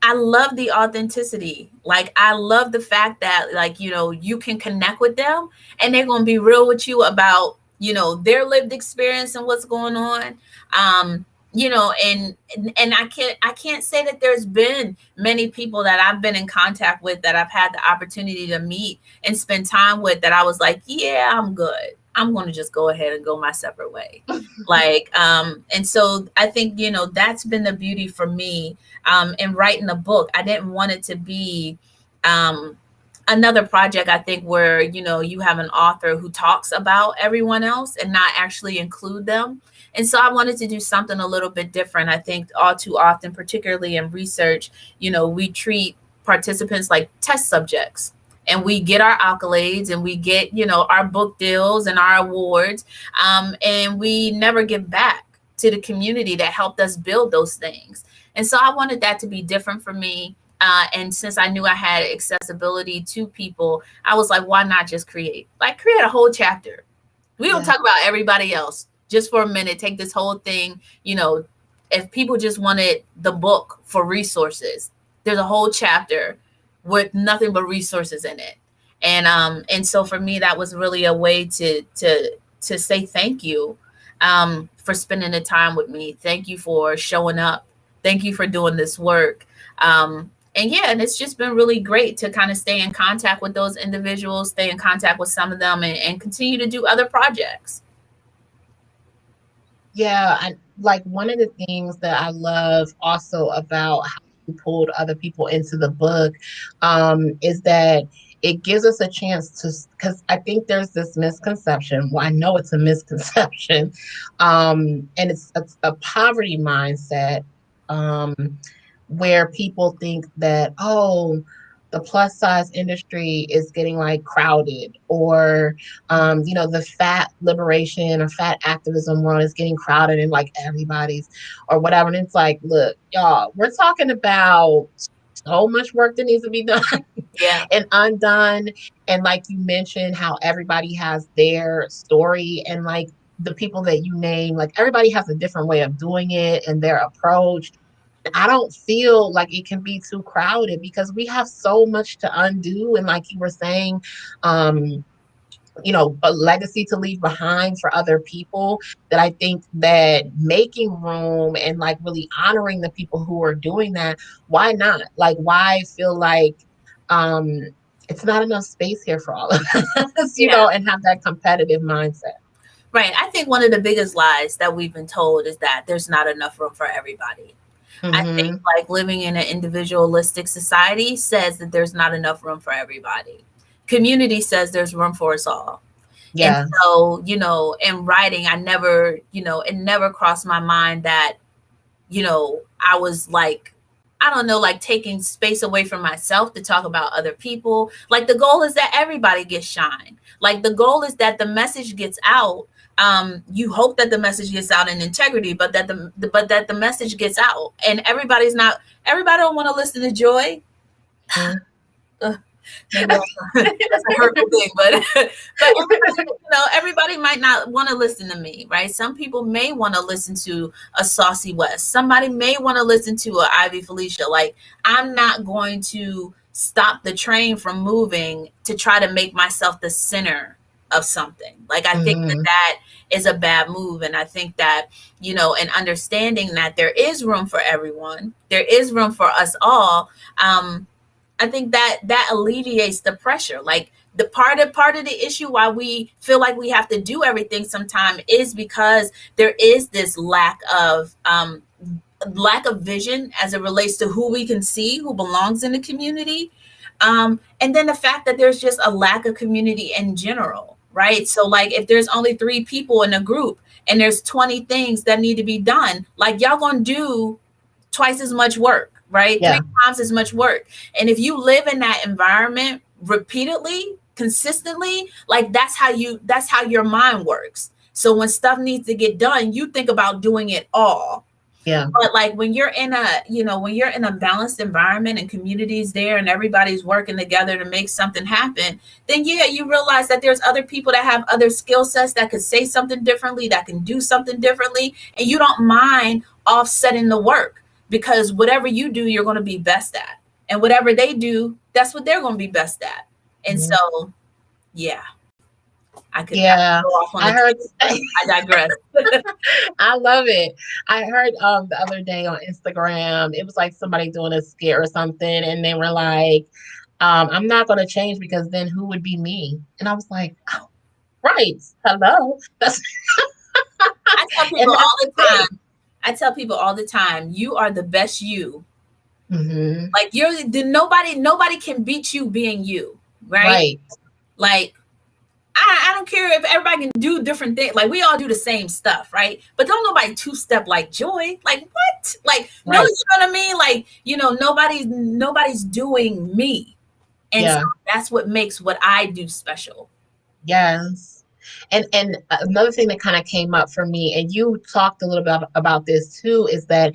I love the authenticity. Like, I love the fact that, like, you can connect with them and they're going to be real with you about, their lived experience and what's going on. And I can't say that there's been many people that I've been in contact with that I've had the opportunity to meet and spend time with that I was like, yeah, I'm good. I'm going to just go ahead and go my separate way. Like, and so I think, that's been the beauty for me in writing a book. I didn't want it to be um, another project, I think, where, you have an author who talks about everyone else and not actually include them. And so I wanted to do something a little bit different. I think all too often, particularly in research, we treat participants like test subjects. And we get our accolades and we get, our book deals and our awards. And we never give back to the community that helped us build those things. And so I wanted that to be different for me. And since I knew I had accessibility to people, I was like, why not just create a whole chapter? We don't yeah. talk about everybody else just for a minute. Take this whole thing, if people just wanted the book for resources, there's a whole chapter with nothing but resources in it. And so for me, that was really a way to say thank you for spending the time with me. Thank you for showing up. Thank you for doing this work. And yeah, and it's just been really great to kind of stay in contact with those individuals, stay in contact with some of them, and continue to do other projects. Yeah, I like one of the things that I love also about how you pulled other people into the book, is that it gives us a chance to, because I think there's this misconception. Well, I know it's a misconception, and it's a poverty mindset, um, where people think that, oh, the plus size industry is getting like crowded, or the fat liberation or fat activism world is getting crowded and like everybody's or whatever. And it's like, look, y'all, we're talking about so much work that needs to be done Yeah. and undone. And like you mentioned, how everybody has their story, and like the people that you name, like everybody has a different way of doing it and their approach. I don't feel like it can be too crowded because we have so much to undo. And like you were saying, um, a legacy to leave behind for other people, that I think that making room and like really honoring the people who are doing that, why not? Like, why feel like um it's not enough space here for all of us, Yeah. and have that competitive mindset. Right. I think one of the biggest lies that we've been told is that there's not enough room for everybody. I think Hmm. like living in an individualistic society says that there's not enough room for everybody. Community says there's room for us all. And Yeah. so, in writing, I never, it never crossed my mind that, I was like, I don't know, like taking space away from myself to talk about other people. Like, the goal is that everybody gets shine. Like, the goal is that the message gets out. You hope that the message gets out in integrity, but that the message gets out. And everybody don't want to listen to Joy. Mhm. Maybe that's a hurtful thing, but everybody might not want to listen to me, right? Some people may want to listen to a Saucy West. Somebody may want to listen to a Ivy Felicia. Like, I'm not going to stop the train from moving to try to make myself the center of something. Like, I think that Hmm. that is a bad move. And I think that, and understanding that there is room for everyone, there is room for us all. I think that alleviates the pressure. Like, the part of the issue why we feel like we have to do everything sometime is because there is this lack of vision as it relates to who we can see, who belongs in the community. And then the fact that there's just a lack of community in general, right? So, like, if there's only 3 people in a group and there's 20 things that need to be done, like, y'all gonna do twice as much work, right? Yeah. 3 times as much work. And if you live in that environment repeatedly, consistently, like, that's how your mind works. So when stuff needs to get done, you think about doing it all. Yeah. But, like, when you're in a balanced environment and communities there and everybody's working together to make something happen, then yeah, you realize that there's other people that have other skill sets that could say something differently, that can do something differently, and you don't mind offsetting the work, because whatever you do, you're going to be best at, and whatever they do, that's what they're going to be best at. And Mhm. so, yeah, I could Yeah. go off on a I heard tangent. I digress. I love it. I heard the other day on Instagram, it was like somebody doing a skit or something, and they were like, I'm not gonna change because then who would be me? And I was like, oh, right. Hello. That's I tell people and that's all the the thing. time. I tell people all the time, you are the best you. Hmm. Like, nobody can beat you being you, right? Right. Like, I don't care if everybody can do different things. Like, we all do the same stuff, right? But don't nobody two-step like Joy. Like, what? Like, no, Right. you know what I mean? Like, nobody's doing me. And so Yeah. that's what makes what I do special. Yes. And another thing that kind of came up for me, and you talked a little bit about this too, is that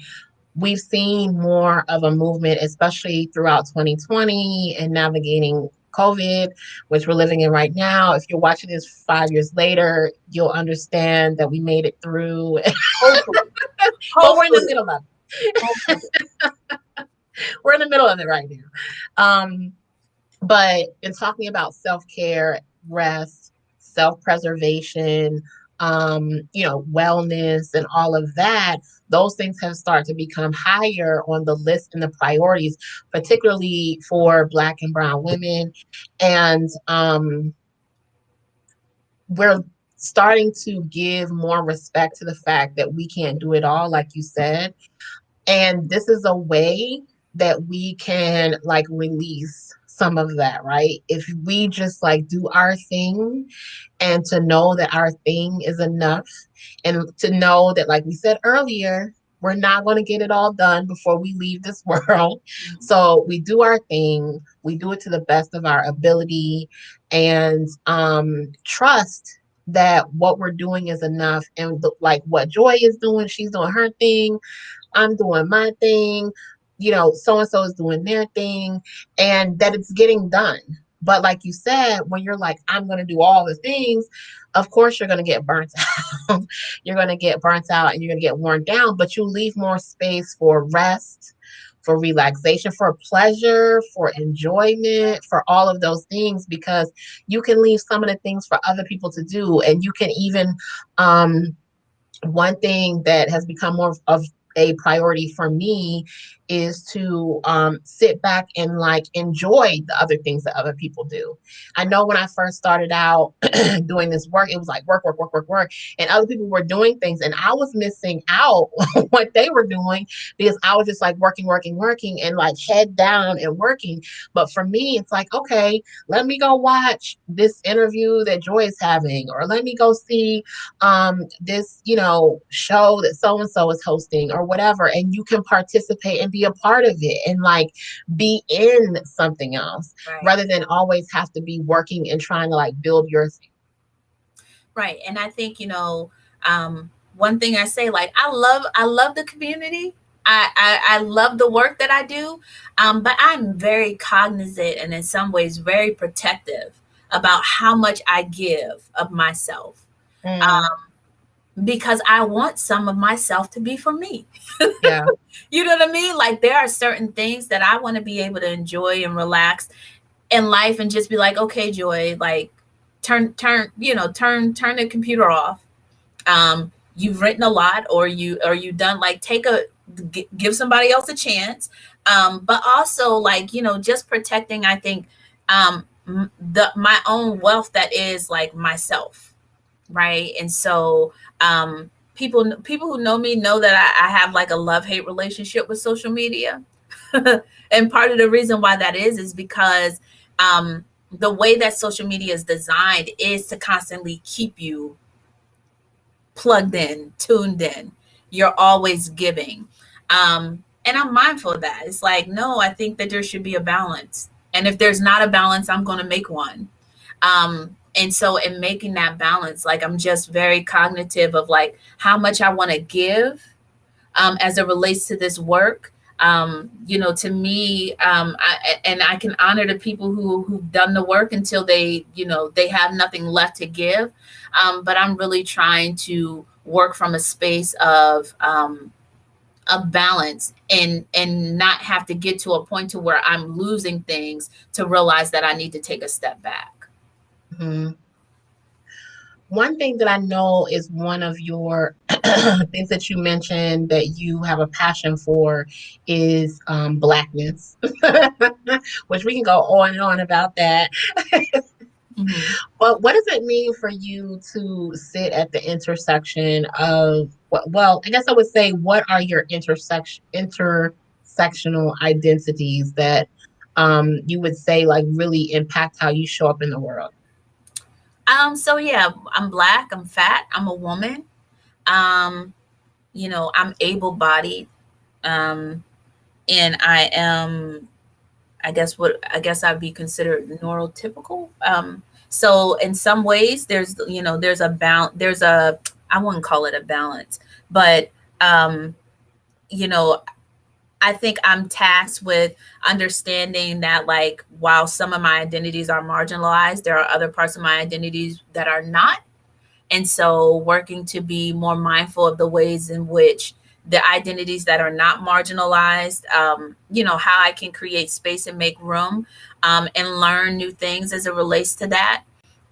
we've seen more of a movement, especially throughout 2020 and navigating COVID, which we're living in right now. If you're watching this 5 years later, you'll understand that we made it through, Hopefully. but we're in the Hopefully. middle of Hopefully. it. We're in the middle of it right now. But in talking about self-care, rest, self-preservation, wellness and all of that, those things have started to become higher on the list and the priorities, particularly for Black and Brown women. And we're starting to give more respect to the fact that we can't do it all, like you said. And this is a way that we can like release some of that, right? If we just like do our thing and to know that our thing is enough and to know that, like we said earlier, we're not going to get it all done before we leave this world. So we do our thing, we do it to the best of our ability, and trust that what we're doing is enough. And like what Joy is doing, she's doing her thing, I'm doing my thing, so and so is doing their thing, and that it's getting done. But like you said, when you're like, I'm going to do all the things, of course you're going to get burnt out. You're going to get burnt out and you're going to get worn down, but you leave more space for rest, for relaxation, for pleasure, for enjoyment, for all of those things, because you can leave some of the things for other people to do. And you can even, one thing that has become more of a priority for me is to sit back and like enjoy the other things that other people do. I know when I first started out doing this work, it was like work, work, work, work, work, and other people were doing things, and I was missing out on what they were doing because I was just like working, working, working, and like head down and working. But for me, it's like, okay, let me go watch this interview that Joy is having, or let me go see this, show that so and so is hosting or whatever, and you can participate and be a part of it and like be in something else Right. rather than always have to be working and trying to like build your thing. Right. And I think, one thing I say, like, I love the community, I love the work that I do, but I'm very cognizant and in some ways very protective about how much I give of myself, Mm, because I want some of myself to be for me. yeah. You know what I mean? Like there are certain things that I want to be able to enjoy and relax in life and just be like, okay, Joy, like turn the computer off. You've written a lot, or you done, like take a give somebody else a chance. But also, like, just protecting, I think, the my own wealth, that is like myself, right? And so people who know me know that I have like a love-hate relationship with social media. And part of the reason why that is because the way that social media is designed is to constantly keep you plugged in, tuned in. You're always giving. And I'm mindful of that. It's like, no, I think that there should be a balance. And if there's not a balance, I'm going to make one. And so in making that balance, like I'm just very cognitive of like how much I want to give, as it relates to this work. To me, and I can honor the people who've done the work until they have nothing left to give. But I'm really trying to work from a space of balance, and not have to get to a point to where I'm losing things to realize that I need to take a step back. Mhm. One thing that I know is one of your things that you mentioned that you have a passion for is blackness, which we can go on and on about that. Mhm. But what does it mean for you to sit at the intersection of well, I guess I would say, what are your intersectional identities that you would say like really impact how you show up in the world? So yeah, I'm black, I'm fat, I'm a woman. Um, I'm able bodied. Um, and I am, I guess I'd be considered neurotypical. So in some ways there's a balance, I wouldn't call it a balance, but you know, I think I'm tasked with understanding that, like, while some of my identities are marginalized, there are other parts of my identities that are not. And so working to be more mindful of the ways in which the identities that are not marginalized, how I can create space and make room, and learn new things as it relates to that.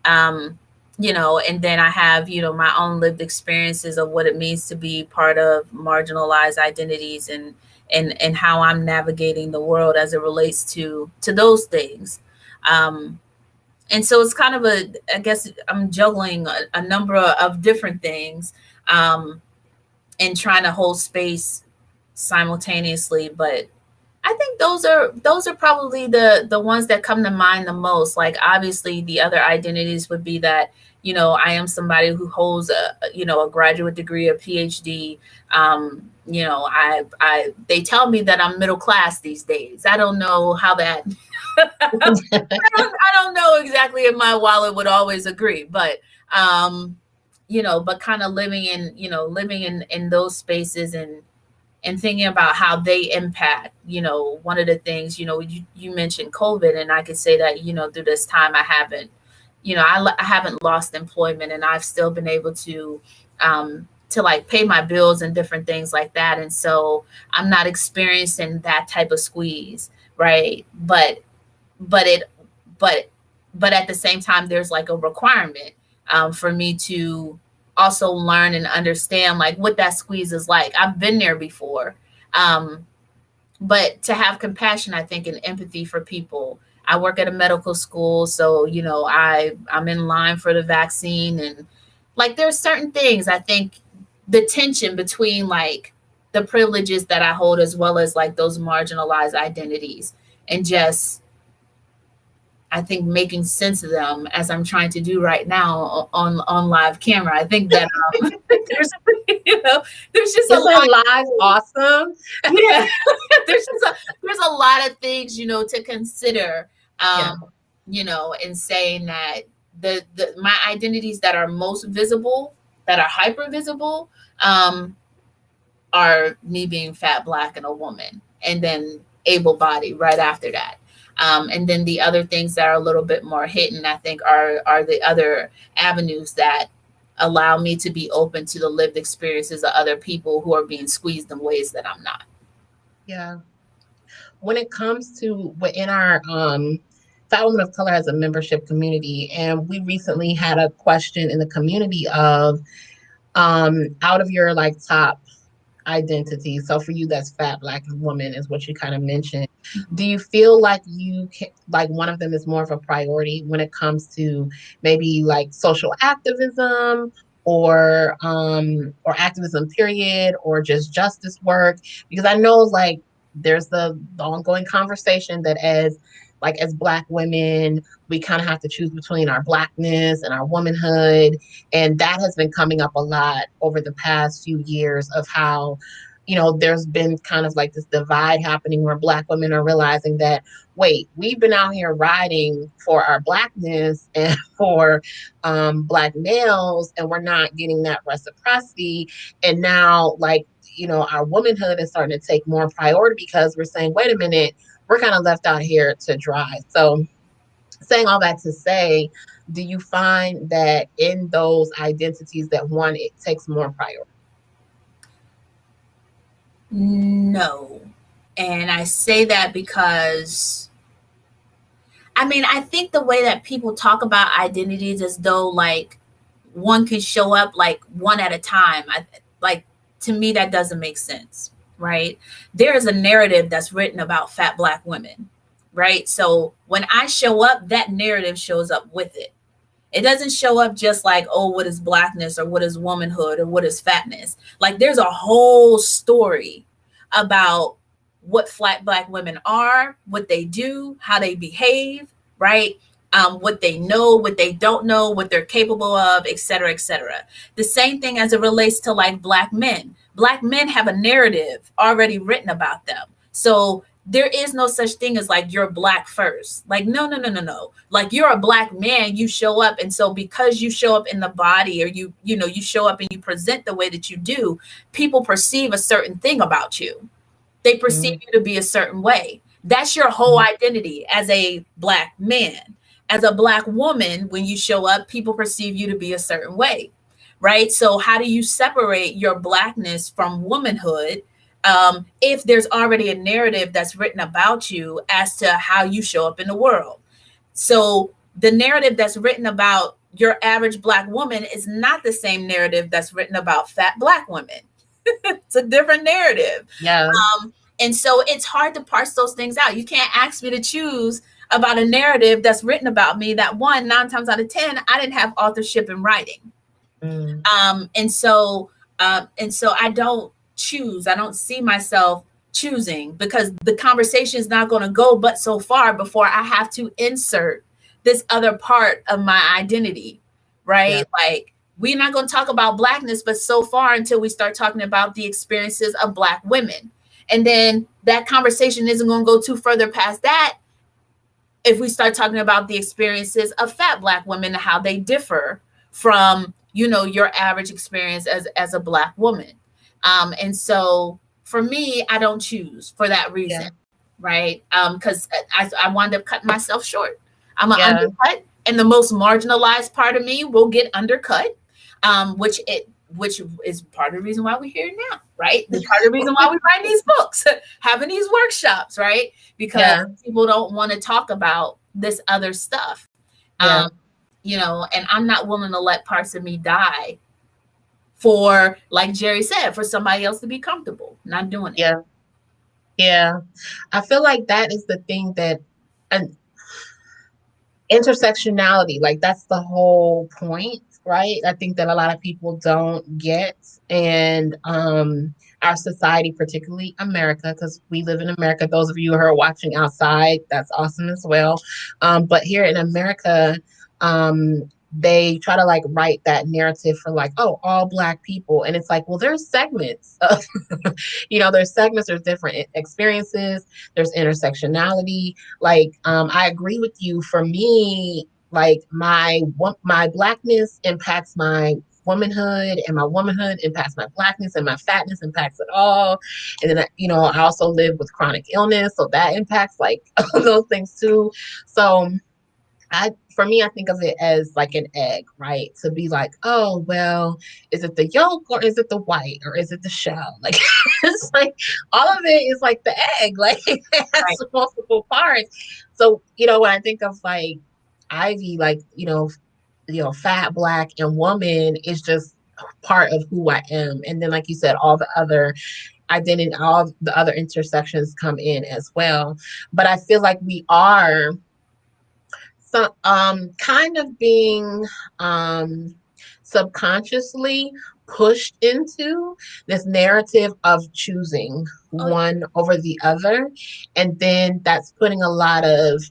Um, and then I have, my own lived experiences of what it means to be part of marginalized identities, and how I'm navigating the world as it relates to those things. Um, and so it's kind of I guess I'm juggling a number of different things, and trying to hold space simultaneously. But I think those are probably the ones that come to mind the most. Like, obviously the other identities would be that, I am somebody who holds a graduate degree, a PhD. I they tell me that I'm middle class these days. I don't know how that I don't know exactly if my wallet would always agree, but but kind of living in those spaces, and thinking about how they impact. One of the things, you mentioned COVID, and I could say that, through this time, I haven't lost employment, and I've still been able to like pay my bills and different things like that. And so I'm not experiencing that type of squeeze, right? But it but but at the same time, there's like a requirement, for me to also learn and understand like what that squeeze is like. I've been there before. um, but to have compassion, I think, and empathy for people. I work at a medical school, so I'm in line for the vaccine, and like there's certain things, I think, the tension between like the privileges that I hold, as well as like those marginalized identities, and just, I think, making sense of them, as I'm trying to do right now on live camera. I think that there's you know there's just a Isn't lot. live awesome? Yeah, there's a lot of things, to consider. Yeah. In saying that the my identities that are most visible, that are hyper visible, um are me being fat, black, and a woman, and then able bodied right after that. And then the other things that are a little bit more hidden, I think, are the other avenues that allow me to be open to the lived experiences of other people who are being squeezed in ways that I'm not. Yeah. When it comes to within our Fat Women of Color has a membership community, and we recently had a question in the community of out of your like top identity. So for you, that's fat, black, and woman is what you kind of mentioned. Do you feel like you can, like one of them is more of a priority when it comes to maybe like social activism or activism period or just justice work? Because I know like there's the ongoing conversation that as black women, we kind of have to choose between our blackness and our womanhood. And that has been coming up a lot over the past few years of how, there's been kind of like this divide happening where black women are realizing that, wait, we've been out here riding for our blackness and for black males, and we're not getting that reciprocity. And now, like, our womanhood is starting to take more priority because we're saying, wait a minute, we're kind of left out here to dry. So saying all that to say, do you find that in those identities that one, it takes more priority? No. And I say that because I mean, I think the way that people talk about identities as though like one can show up like one at a time, like to me that doesn't make sense, right? There is a narrative that's written about fat black women, right? So when I show up, that narrative shows up with it. It doesn't show up just like, oh, what is blackness or what is womanhood or what is fatness? Like there's a whole story about what flat black women are, what they do, how they behave, right? What they know, what they don't know, what they're capable of, et cetera, et cetera. The same thing as it relates to like black men. Black men have a narrative already written about them. So there is no such thing as like you're black first. Like, no, no, no, no, no. Like you're a black man, you show up. And so because you show up in the body or you show up and you present the way that you do, people perceive a certain thing about you. They perceive Mm-hmm. you to be a certain way. That's your whole identity as a black man. As a black woman, when you show up, people perceive you to be a certain way, right? So how do you separate your blackness from womanhood if there's already a narrative that's written about you as to how you show up in the world? So the narrative that's written about your average black woman is not the same narrative that's written about fat black women. It's a different narrative. Yeah. And so it's hard to parse those things out. You can't ask me to choose about a narrative that's written about me that one, 9 times out of 10, I didn't have authorship in writing. Mm. And so I don't choose. I don't see myself choosing because the conversation is not going to go but so far before I have to insert this other part of my identity, Yeah. right? Like we're not going to talk about blackness, but so far until we start talking about the experiences of black women. And then that conversation isn't going to go too further past that if we start talking about the experiences of fat black women and how they differ from your average experience as a black woman. And so for me, I don't choose for that reason, Yeah. right? Because I wind up cutting myself short. I'm an Yeah. undercut, and the most marginalized part of me will get undercut, which is part of the reason why we're here now, right? The part of the reason why we write these books, having these workshops, right? Because Yeah. people don't want to talk about this other stuff. Yeah. Um, and I'm not willing to let parts of me die for, like Jerry said, for somebody else to be comfortable. Not doing it. Yeah. Yeah. I feel like that is the thing that an intersectionality, like that's the whole point, right? I think that a lot of people don't get, and our society, particularly America, because we live in America. Those of you who are watching outside, that's awesome as well. But here in America, they try to like write that narrative for like, oh, all black people, and it's like, well, there's segments of there's segments, there's different experiences, there's intersectionality. Like, I agree with you. For me, like my blackness impacts my womanhood, and my womanhood impacts my blackness, and my fatness impacts it all. And then, I also live with chronic illness, so that impacts like all those things too. So for me, I think of it as like an egg, right? To be like, oh, well, is it the yolk or is it the white or is it the shell? Like, it's like all of it is like the egg, like it has Right. multiple parts. So, when I think of like Ivy, like, fat, black, and woman is just part of who I am. And then, like you said, all the other identity, all the other intersections come in as well. But I feel like we are kind of being um subconsciously pushed into this narrative of choosing Oh, one over the other, and then that's putting a lot of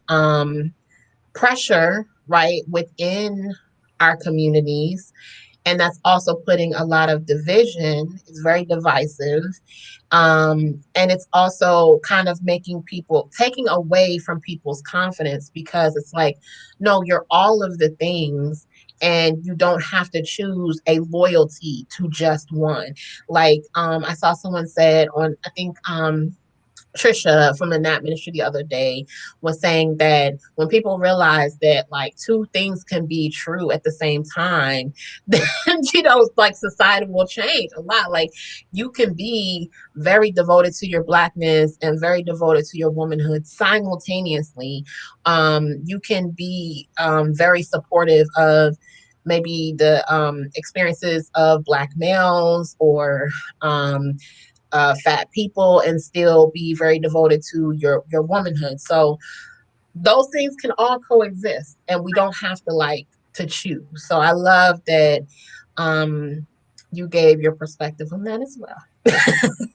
pressure, right, within our communities, and that's also putting a lot of division. It's very divisive. And it's also kind of making people taking away from people's confidence, because it's like, no, you're all of the things, and you don't have to choose a loyalty to just one. Like, I saw someone said on, I think, Trisha from the Nat Ministry the other day was saying that when people realize that like two things can be true at the same time, then like society will change a lot. Like, you can be very devoted to your blackness and very devoted to your womanhood simultaneously. You can be very supportive of maybe the experiences of black males or fat people, and still be very devoted to your womanhood. So those things can all coexist, and we don't have to like to choose. So I love that you gave your perspective on that as well.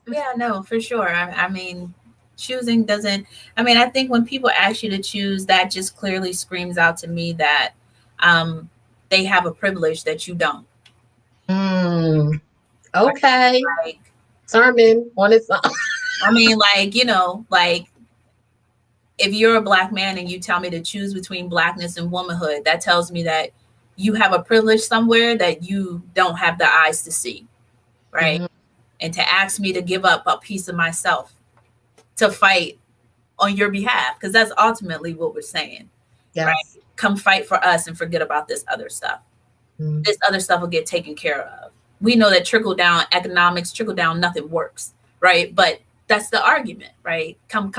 yeah, no, for sure. I mean, choosing doesn't, I mean, I think when people ask you to choose, that just clearly screams out to me that um, they have a privilege that you don't. mm, Right? okay. Like, Sermon on its own. I mean, like, like if you're a black man and you tell me to choose between blackness and womanhood, that tells me that you have a privilege somewhere that you don't have the eyes to see, right? Mhm. And to ask me to give up a piece of myself to fight on your behalf, because that's ultimately what we're saying, right? Yes. Come fight for us and forget about this other stuff. Mm. This other stuff will get taken care of. We know that trickle down economics, trickle down nothing works, right? But that's the argument, right? Come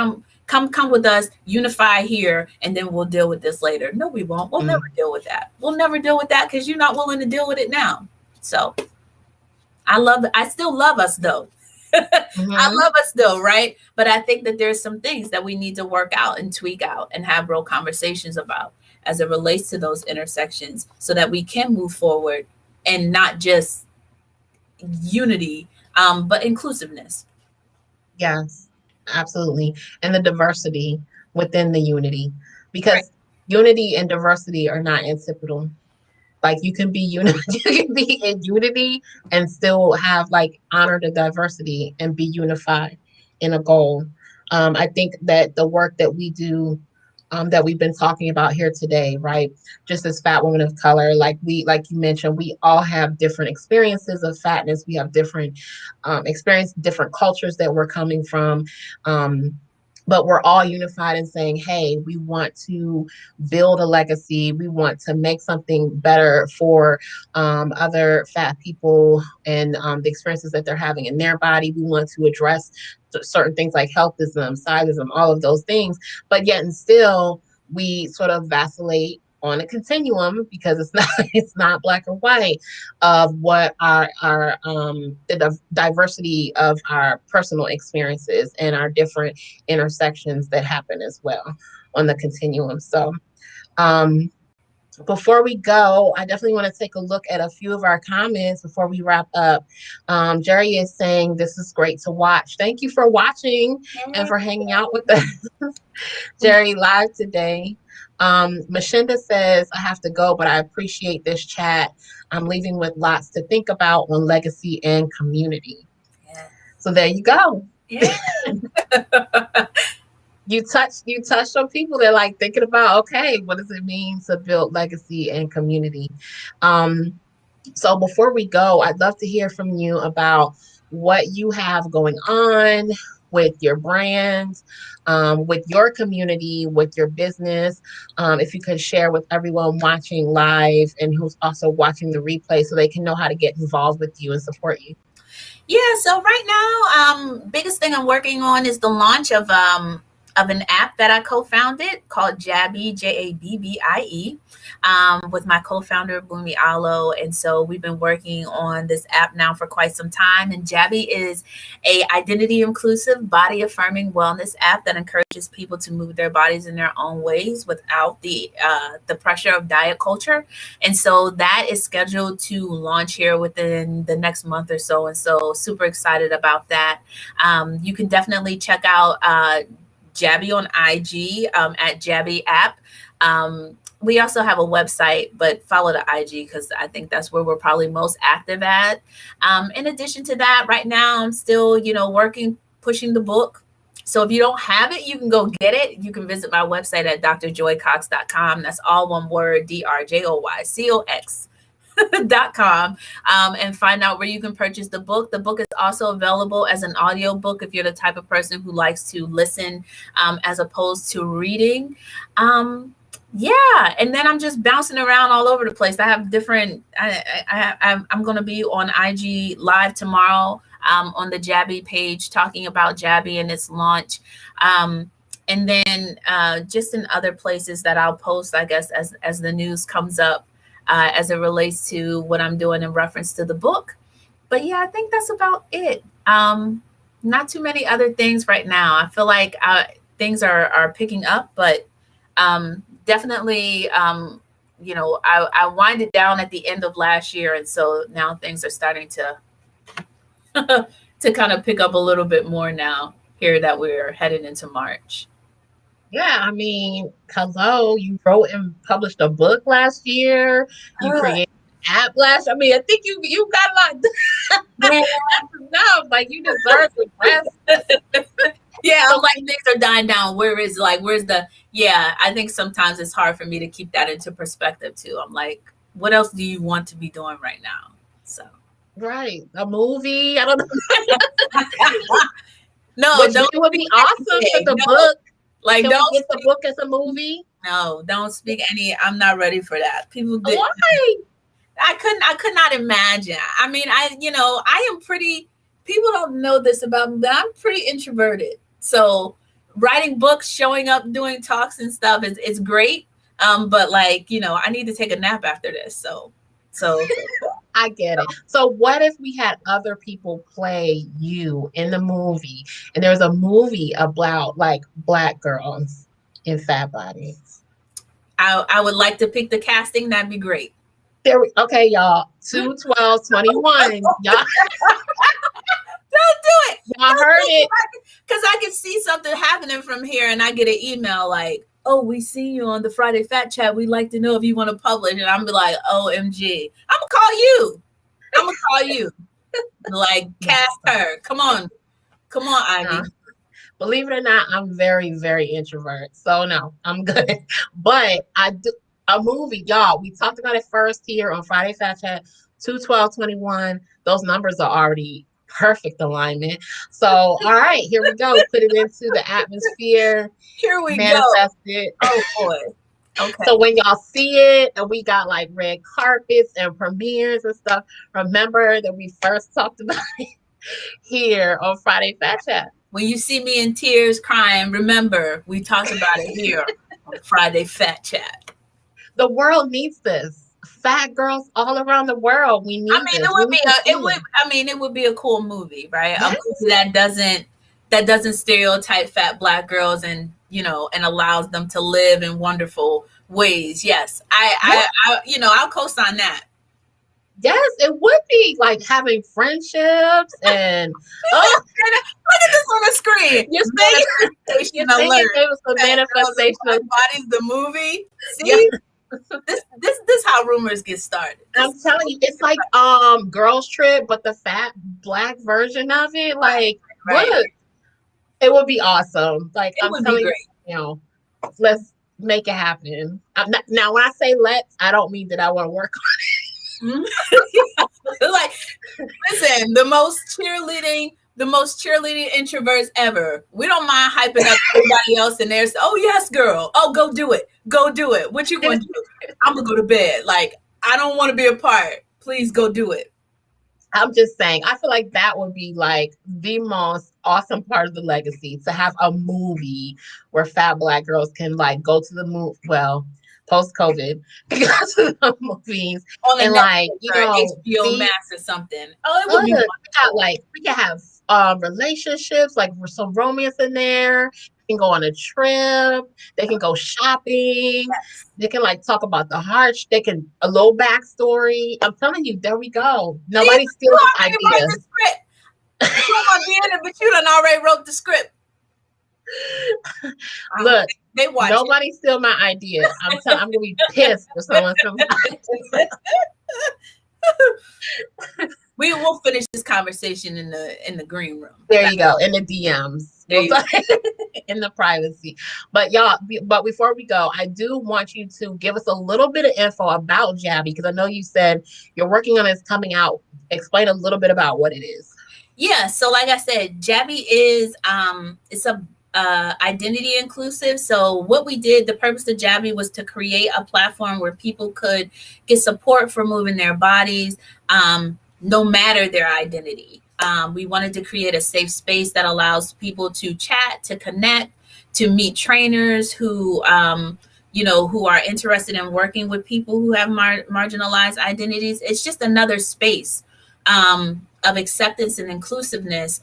with us, unify here, and then we'll deal with this later. No, we won't. We'll never Mm. deal with that. We'll never deal with that because you're not willing to deal with it now. So I still love us though. I Mhm. love us though, right? But I think that there's some things that we need to work out and tweak out and have real conversations about as it relates to those intersections so that we can move forward and not just unity, but inclusiveness. Yes, absolutely. And the diversity within the unity, Right. because unity and diversity are not antithetical. Like, you can be you can be in unity and still have like honor the diversity and be unified in a goal. I think that the work that we do, that we've been talking about here today, right? Just as fat women of color, like you mentioned, we all have different experiences of fatness. We have different experience, different cultures that we're coming from. Um, but we're all unified in saying, hey, we want to build a legacy. We want to make something better for other fat people and the experiences that they're having in their body. We want to address certain things like healthism, sizeism, all of those things. But yet and still, we sort of vacillate on a continuum, because it's not it's not black or white, of what our the diversity of our personal experiences and our different intersections that happen as well on the continuum. So um, before we go, I definitely want to take a look at a few of our comments before we wrap up. Jerry is saying, this is great to watch. Thank you for watching and for hanging out with us, Jerry, live today. Mashinda says, I have to go, but I appreciate this chat. I'm leaving with lots to think about on legacy and community. Yeah. So there you go. Yeah. You touched on people that like thinking about, okay, what does it mean to build legacy and community? Um, So before we go, I'd love to hear from you about what you have going on with your brand, with your community, with your business. If you could share with everyone watching live and who's also watching the replay so they can know how to get involved with you and support you. Yeah, so right now, biggest thing I'm working on is the launch of an app that I co-founded called Jabbie, Jabbie, with my co-founder Bumi Alo. And so we've been working on this app now for quite some time. And Jabbie is a identity inclusive, body affirming wellness app that encourages people to move their bodies in their own ways without the pressure of diet culture. And so that is scheduled to launch here within the next month or so. And so super excited about that. You can definitely check out Jabbie on IG at Jabbie app. We also have a website, but follow the IG because I think that's where we're probably most active at. In addition to that, right now I'm still, working, pushing the book. So if you don't have it, you can go get it. You can visit my website at drjoycox.com. That's all one word, drjoycox.com, and find out where you can purchase the book. The book is also available as an audio book if you're the type of person who likes to listen as opposed to reading. Yeah, and then I'm just bouncing around all over the place. I have different. I'm going to be on IG live tomorrow on the Jabbie page talking about Jabbie and its launch. And then just in other places that I'll post, I guess, as the news comes up as it relates to what I'm doing in reference to the book. But yeah, I think that's about it. Not too many other things right now. I feel like things are picking up, but definitely, I winded down at the end of last year. And so now things are starting to to kind of pick up a little bit more now here that we're headed into March. Yeah, I mean, hello, you wrote and published a book last year. You created an app last. I mean, I think you got a lot. Yeah. That's enough. Like you deserve the rest. Yeah, I'm like things are dying down. Where's the yeah, I think sometimes it's hard for me to keep that into perspective too. I'm like, what else do you want to be doing right now? So Right, a movie. I don't know. no, Which it would be awesome for the book. Like, can we get the book as a movie? No, don't speak any. I'm not ready for that. People did. Why? I could not imagine. I mean, I am pretty. People don't know this about me, but I'm pretty introverted. So writing books, showing up, doing talks and stuff is great. But like, I need to take a nap after this. So I get it. So what if we had other people play you in the movie and there's a movie about like Black girls in fat bodies? I would like to pick the casting. That'd be great. Okay, y'all. 2/12/21. Y'all don't do it. Y'all heard it. Because I can see something happening from here and I get an email like, oh, we see you on the Friday Fat Chat. We'd like to know if you want to publish. And I'm be like, OMG. I'm going to call you. I'm going to call you. Like, cast her. Come on, Ivy. Believe it or not, I'm very, very introvert. So no, I'm good. But I do a movie, y'all. We talked about it first here on Friday Fat Chat, 2/12/21. Those numbers are already perfect alignment. So, all right, here we go. Put it into the atmosphere. Here we manifest go. It. Oh boy. Okay. So when y'all see it, and we got like red carpets and premieres and stuff, remember that we first talked about it here on Friday Fat Chat. When you see me in tears crying, remember we talked about it here on Friday Fat Chat. The world needs this. Fat girls all around the world. We need. It would be a cool movie, right? Yes. A movie that doesn't stereotype fat Black girls and and allows them to live in wonderful ways. Yes, I'll co-sign that. Yes, it would be like having friendships and look at this on the screen. You're saying it was the manifestation of bodies, the movie. See, this how rumors get started. I'm telling you, it's like Girls Trip, but the fat Black version of it. Like, look, it would be awesome. Like, I'm telling you, let's make it happen. Now, when I say let's, I don't mean that I want to work on it. Mhm. Like, listen, the most cheerleading introverts ever. We don't mind hyping up everybody else in there. So, oh yes, girl. Oh, go do it. Go do it. What you gonna do? I'm gonna go to bed. Like, I don't want to be a part. Please go do it. I'm just saying, I feel like that would be like the most awesome part of the legacy to have a movie where fat black girls can like go to the movie. Well, post COVID, go to the movies On a and like, Netflix or HBO be Max or something. Oh, it would be good. wonderful. We can have relationships, like some romance in there. They can go on a trip. They can go shopping. Yes. They can like talk about the heart. They can a little backstory. I'm telling you, there we go. See, Nobody you steal this already write idea. the script. You don't want to be in it, but you done already wrote the script. Look, They watch it. nobody steal my idea. I'm gonna be pissed if someone steals my idea. We will finish this conversation in the green room. There you go. In the DMs. There We'll you talk in the privacy. But y'all, but before we go, I do want you to give us a little bit of info about Jabbie, because I know you said you're working on this coming out. Explain a little bit about what it is. Yeah, so like I said, Jabbie is it's a identity inclusive. So what we did, the purpose of Jabbie was to create a platform where people could get support for moving their bodies, no matter their identity. We wanted to create a safe space that allows people to chat, to connect, to meet trainers who who are interested in working with people who have marginalized identities. It's just another space of acceptance and inclusiveness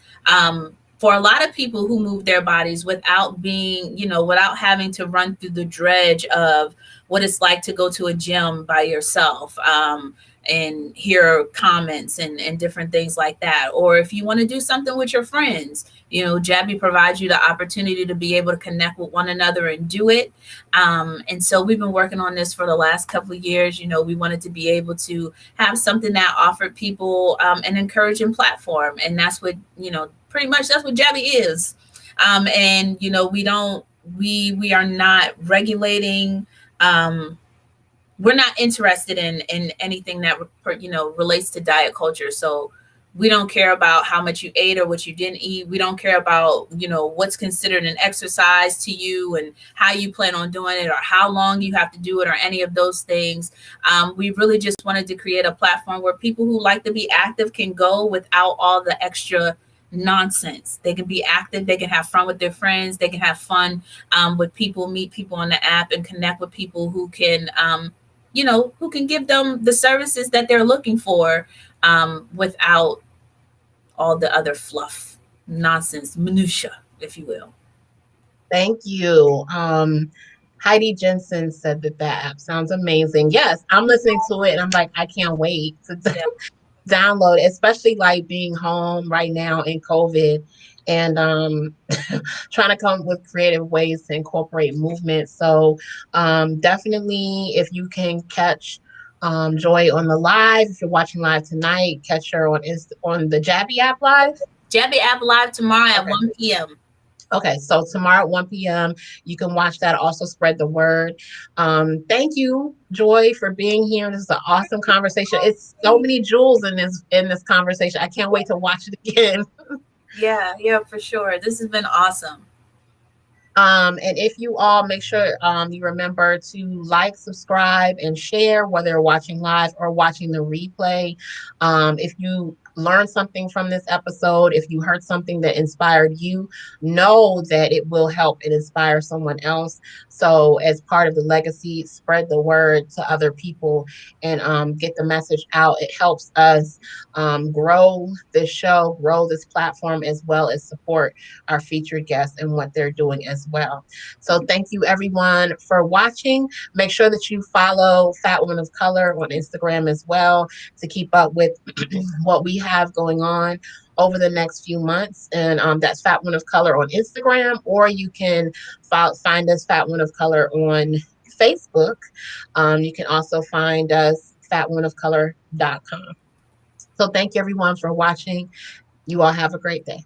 for a lot of people who move their bodies without being, without having to run through the dredge of what it's like to go to a gym by yourself and hear comments and different things like that. Or if you want to do something with your friends, Jabbie provides you the opportunity to be able to connect with one another and do it. And so we've been working on this for the last couple of years. We wanted to be able to have something that offered people an encouraging platform. And that's what, pretty much that's what Jabbie is. And, we are not regulating, we're not interested in anything that relates to diet culture. So we don't care about how much you ate or what you didn't eat. We don't care about what's considered an exercise to you and how you plan on doing it or how long you have to do it or any of those things. We really just wanted to create a platform where people who like to be active can go without all the extra nonsense. They can be active, they can have fun with their friends, they can have fun with people, meet people on the app and connect with people who can who can give them the services that they're looking for without all the other fluff, nonsense, minutia, if you will. Thank you. Heidi Jensen said that app sounds amazing. Yes, I'm listening to it and I'm like, I can't wait to download it, especially like being home right now in COVID and trying to come up with creative ways to incorporate movement. So definitely if you can catch Joy on the live, if you're watching live tonight, catch her on the Jabbie app live. Jabbie app live tomorrow at 1 p.m. Okay, so tomorrow at 1 p.m. you can watch that. Also spread the word. Thank you, Joy, for being here. This is an awesome conversation. It's so many jewels in this conversation. I can't wait to watch it again. Yeah, for sure. This has been awesome. And if you all make sure you remember to like, subscribe, and share, whether you're watching live or watching the replay. If you learned something from this episode, if you heard something that inspired you, know that it will help and inspire someone else. So as part of the legacy, spread the word to other people and get the message out. It helps us grow this show, grow this platform, as well as support our featured guests and what they're doing as well. So thank you everyone for watching. Make sure that you follow Fat Women of Color on Instagram as well to keep up with what we have going on over the next few months. And that's Fat Women of Color on Instagram, or you can find us Fat Women of Color on Facebook. You can also find us fatwomenofcolor.com. So thank you everyone for watching. You all have a great day.